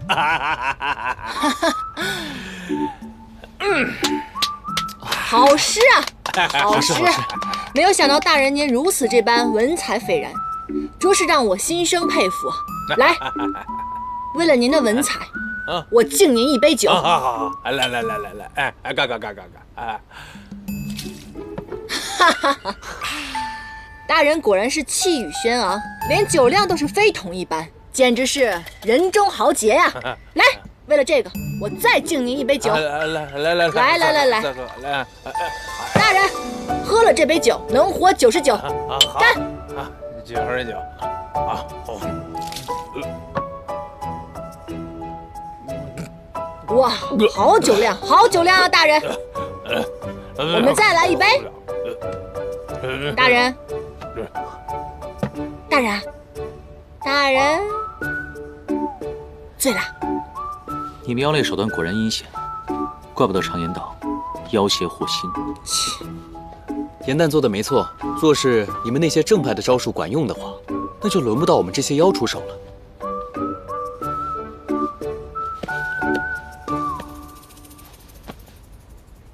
好诗啊，好诗！没有想到大人您如此这般文采斐然，着实让我心生佩服。来，为了您的文采，我敬您一杯酒。好，来，哎，干！哎，哈哈，大人果然是气宇轩昂，连酒量都是非同一般，简直是人中豪杰呀！来，为了这个，我再敬您一杯酒。来，大人，喝了这杯酒，能活99。干！99，啊，哇，好酒量，好酒量啊，大人！我们再来一杯。大人，醉了。你们妖类手段果然阴险，怪不得常言道，妖邪护心。严旦做的没错，若是你们那些正派的招数管用的话，那就轮不到我们这些妖出手了。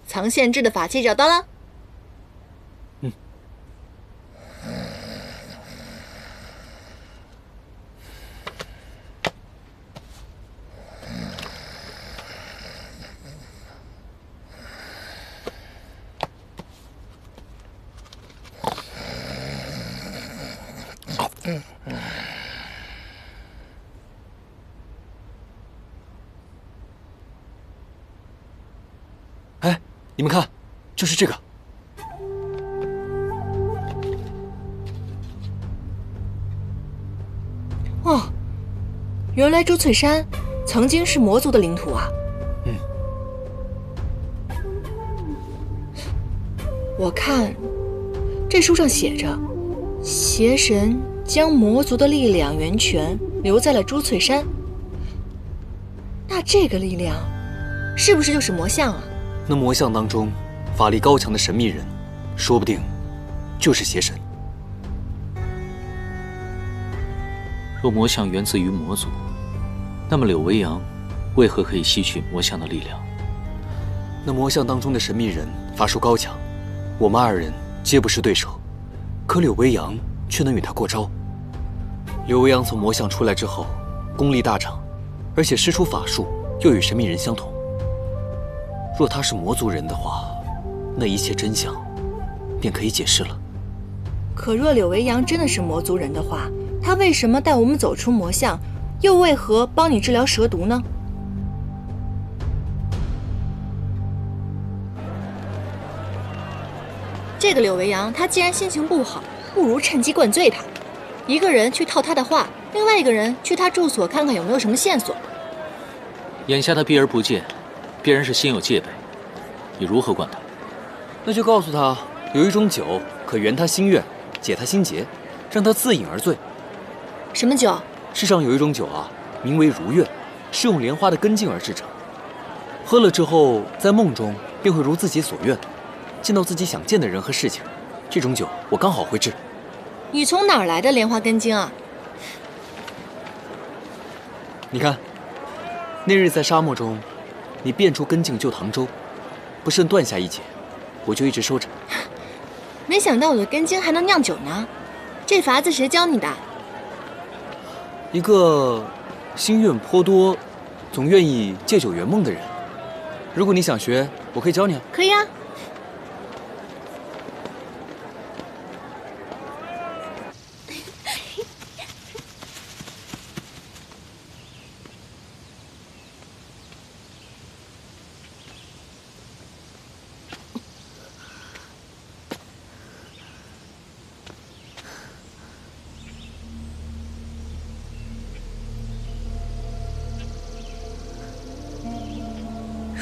藏限制的法器找到了。哎，你们看，就是这个。哦，原来朱翠山曾经是魔族的领土啊。我看这书上写着，邪神将魔族的力量源泉留在了朱翠山。那这个力量是不是就是魔像啊？那魔像当中法力高强的神秘人，说不定就是邪神。若魔像源自于魔族，那么柳维阳为何可以吸取魔像的力量？那魔像当中的神秘人法术高强，我们二人皆不是对手，可柳维阳却能与他过招。柳维阳从魔像出来之后，功力大涨，而且施出法术又与神秘人相同。若他是魔族人的话，那一切真相便可以解释了。可若柳维阳真的是魔族人的话，他为什么带我们走出魔像，又为何帮你治疗蛇毒呢？这个柳维阳，他既然心情不好，不如趁机灌醉他。一个人去套他的话，另外一个人去他住所看看有没有什么线索。眼下他避而不见，必然是心有戒备。你如何灌他？那就告诉他，有一种酒可圆他心愿，解他心结，让他自饮而醉。什么酒？世上有一种酒啊，名为如愿，是用莲花的根茎而制成。喝了之后，在梦中便会如自己所愿，见到自己想见的人和事情。这种酒我刚好会制。你从哪儿来的莲花根茎啊？你看，那日在沙漠中，你变出根茎救唐周，不慎断下一截，我就一直收着。没想到我的根茎还能酿酒呢，这法子谁教你的？一个心愿颇多，总愿意借酒圆梦的人。如果你想学，我可以教你啊。可以啊。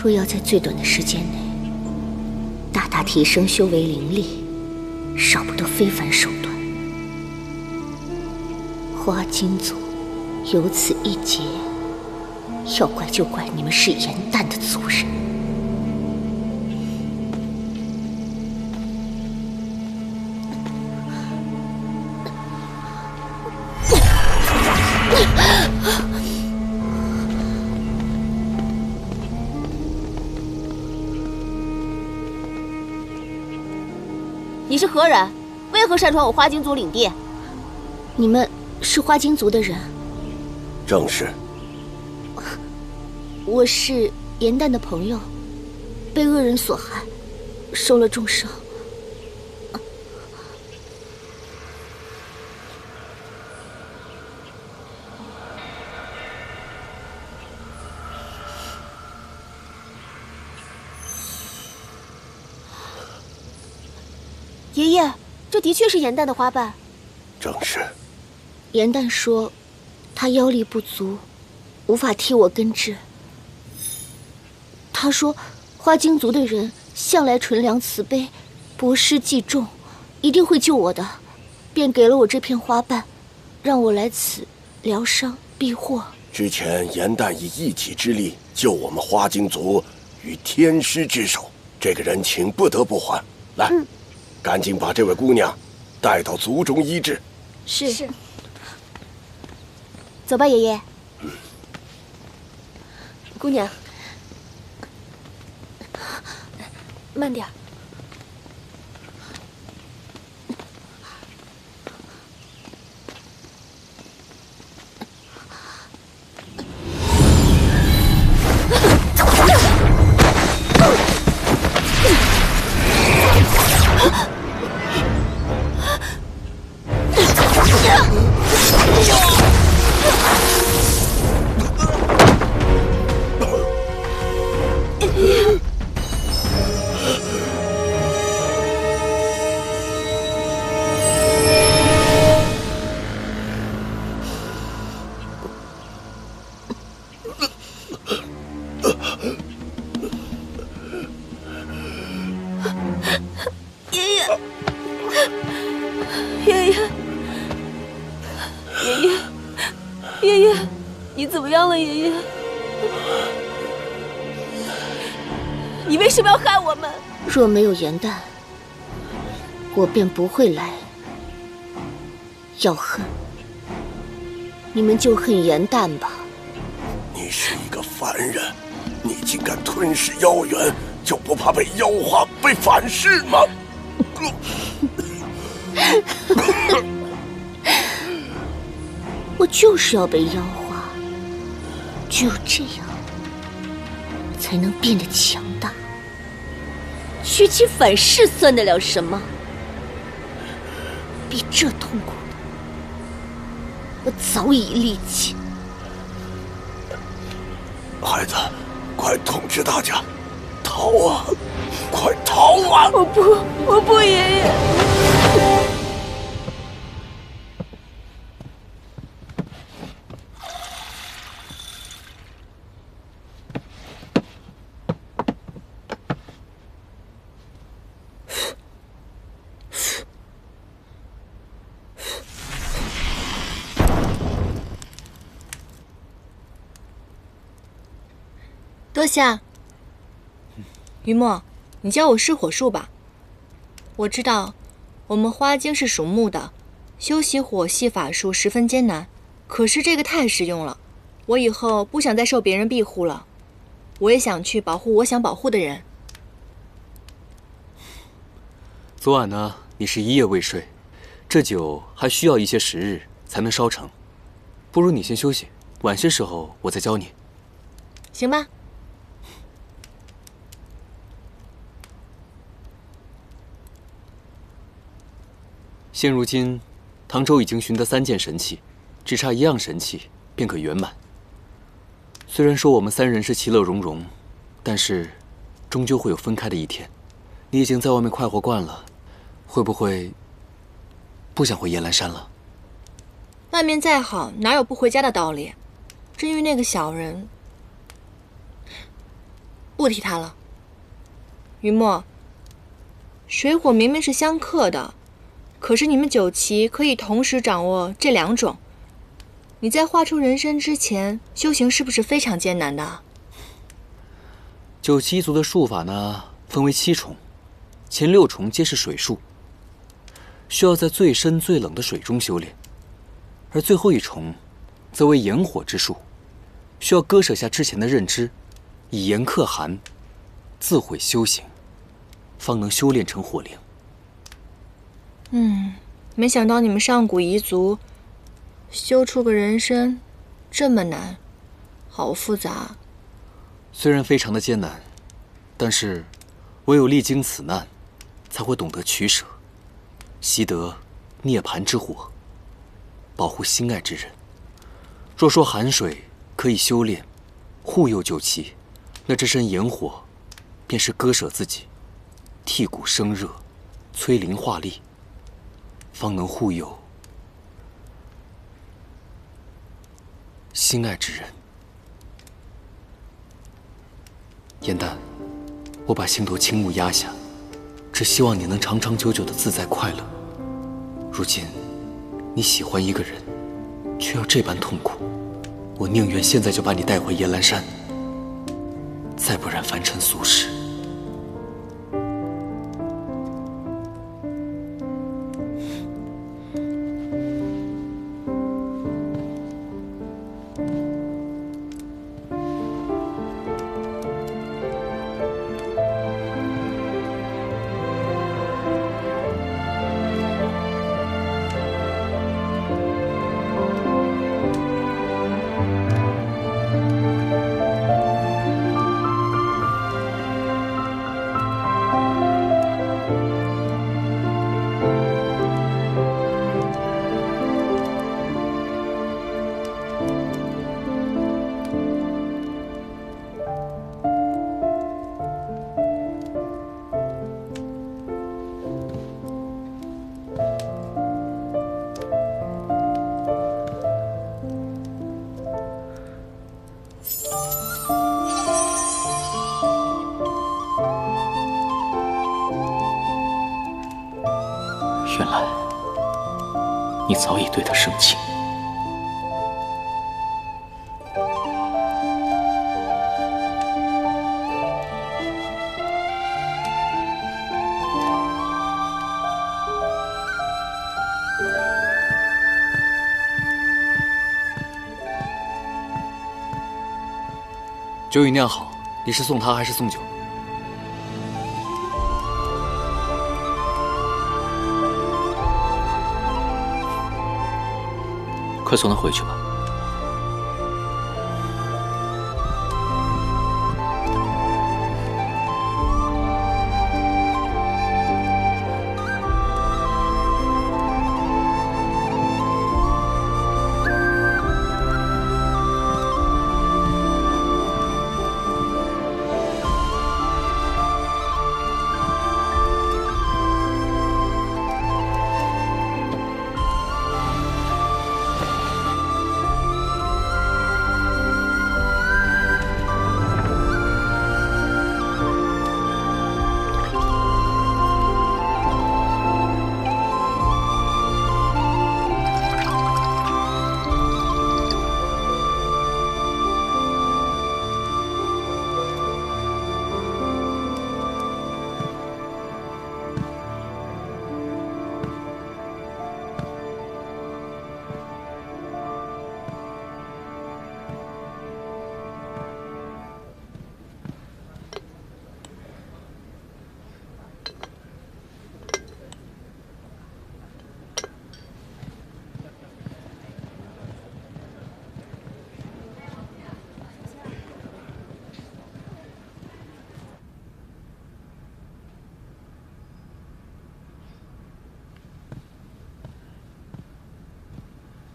若要在最短的时间内大大提升修为灵力，少不得非凡手段。花金族有此一劫，要怪就怪你们是严旦的族人。你是何人？为何擅闯我花精族领地？你们是花精族的人？正是。我是颜淡的朋友，被恶人所害，受了重伤。爷爷，这的确是颜淡的花瓣。正是。颜淡说，他妖力不足，无法替我根治。他说，花精族的人向来纯良慈悲，博施济众，一定会救我的，便给了我这片花瓣，让我来此疗伤避祸。之前颜淡以一己之力救我们花精族于天师之手，这个人情不得不还。来。赶紧把这位姑娘带到族中医治。是。走吧，爷爷。姑娘，慢点。爷爷，你怎么样了？爷爷，你为什么要害我们？若没有颜淡，我便不会来。要恨，你们就恨颜淡吧。你是一个凡人，你竟敢吞噬妖元，就不怕被妖化、被反噬吗？我就是要被妖化，只有这样，才能变得强大。虚其反噬算得了什么？比这痛苦的，我早已力尽。孩子，快通知大家，逃啊！快逃啊！我不，爷爷。多谢。于墨，你教我噬火术吧。我知道，我们花精是属木的，修习火系法术十分艰难。可是这个太实用了，我以后不想再受别人庇护了。我也想去保护我想保护的人。昨晚呢，你是一夜未睡，这酒还需要一些时日才能烧成，不如你先休息，晚些时候我再教你。行吧。现如今，唐州已经寻得3件神器，只差1样神器便可圆满。虽然说我们3人是其乐融融，但是终究会有分开的一天。你已经在外面快活惯了，会不会不想回雁兰山了？外面再好，哪有不回家的道理？至于那个小人，不提他了。于墨，水火明明是相克的。可是你们9旗可以同时掌握这2种，你在化出人身之前，修行是不是非常艰难的？9旗一族的术法呢，分为7重，前6重皆是水术，需要在最深最冷的水中修炼，而最后1重，则为炎火之术，需要割舍下之前的认知，以炎克寒，自毁修行，方能修炼成火灵。没想到你们上古彝族修出个人参这么难，好复杂。虽然非常的艰难，但是唯有历经此难，才会懂得取舍，习得涅槃之火，保护心爱之人。若说寒水可以修炼，护佑救妻，那这身炎火，便是割舍自己，剔骨生热，催灵化力，方能护佑心爱之人。燕丹，我把心头轻幕压下，只希望你能长长久久的自在快乐。如今，你喜欢一个人，却要这般痛苦，我宁愿现在就把你带回夜阑珊，再不染凡尘俗世。原来你早已对他生情。酒已酿好，你是送他还是送酒？快送他回去吧。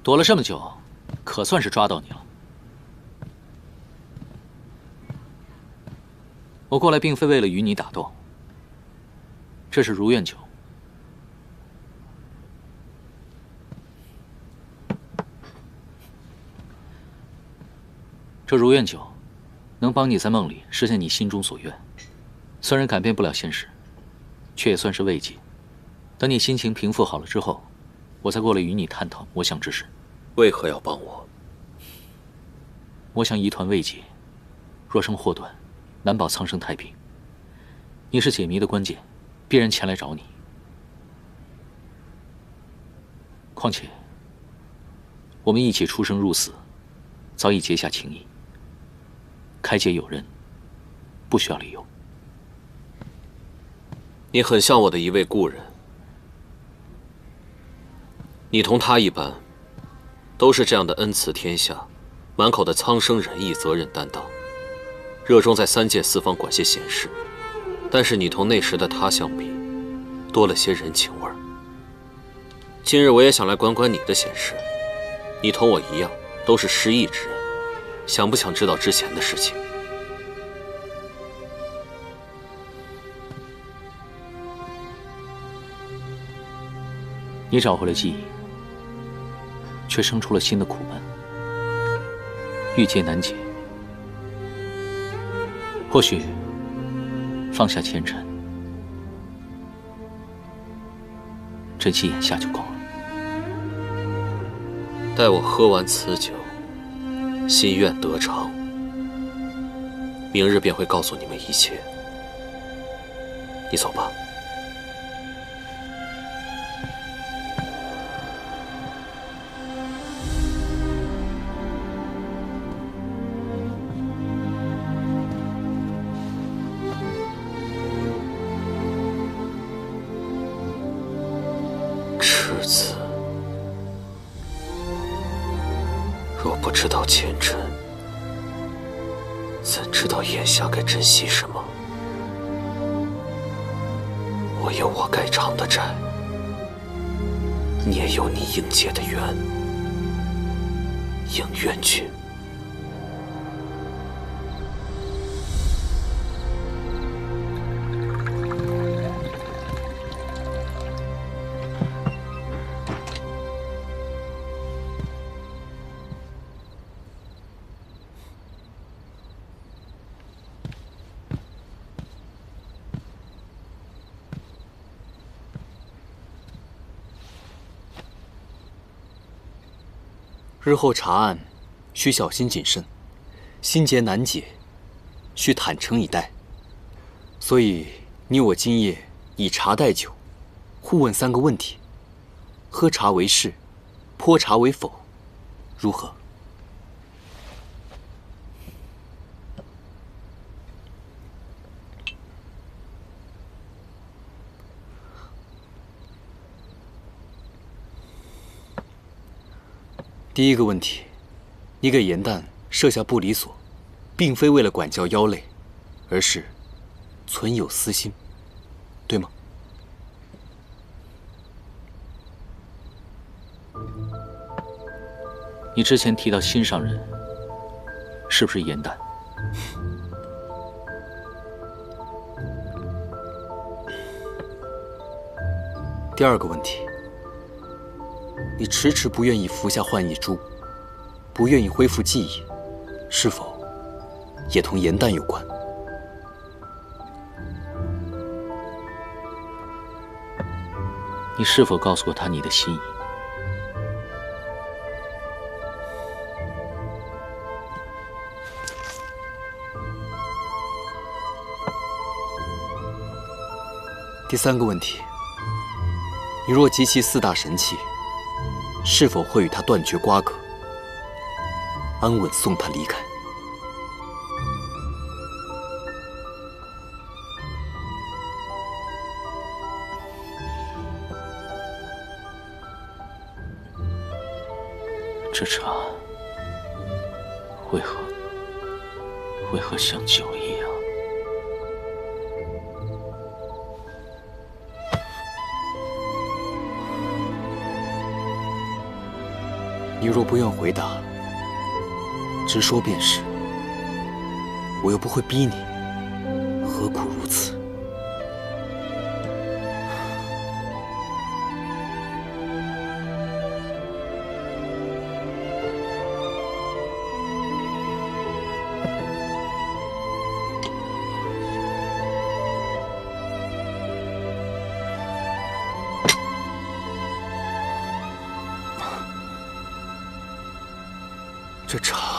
躲了这么久，可算是抓到你了。我过来并非为了与你打斗，这是如愿酒。这如愿酒能帮你在梦里实现你心中所愿，虽然改变不了现实，却也算是慰藉。等你心情平复好了之后，我才过来与你探讨魔相之事。为何要帮我？魔相疑团未解，若生祸端，难保苍生太平。你是解谜的关键，必然前来找你。况且，我们一起出生入死，早已结下情谊。开解友人，不需要理由。你很像我的一位故人。你同他一般，都是这样的恩慈天下，满口的苍生仁义、责任担当，热衷在三界四方管些闲事。但是你同那时的他相比，多了些人情味儿。今日我也想来管管你的闲事。你同我一样，都是失意之人，想不想知道之前的事情？你找回了记忆，却生出了新的苦闷，郁结难解。或许放下前尘，珍惜眼下就够了。待我喝完此酒，心愿得偿，明日便会告诉你们一切。你走吧。赤子，若不知道前尘，怎知道眼下该珍惜什么？我有我该偿的债，你也有你应结的缘，应缘去。日后查案，需小心谨慎，心结难解，需坦诚以待。所以你我今夜以茶代酒，互问3个问题：喝茶为是，泼茶为否，如何？第一个问题，你给严旦设下不离所，并非为了管教妖类，而是存有私心，对吗？你之前提到心上人，是不是严旦？第二个问题，你迟迟不愿意服下幻异珠，不愿意恢复记忆，是否也同严旦有关？你是否告诉过他你的心意？第3个问题，你若集齐4大神器，是否会与他断绝瓜葛，安稳送他离开？这茶为何像酒一样？你若不愿回答，直说便是。我又不会逼你，何苦如此？这茶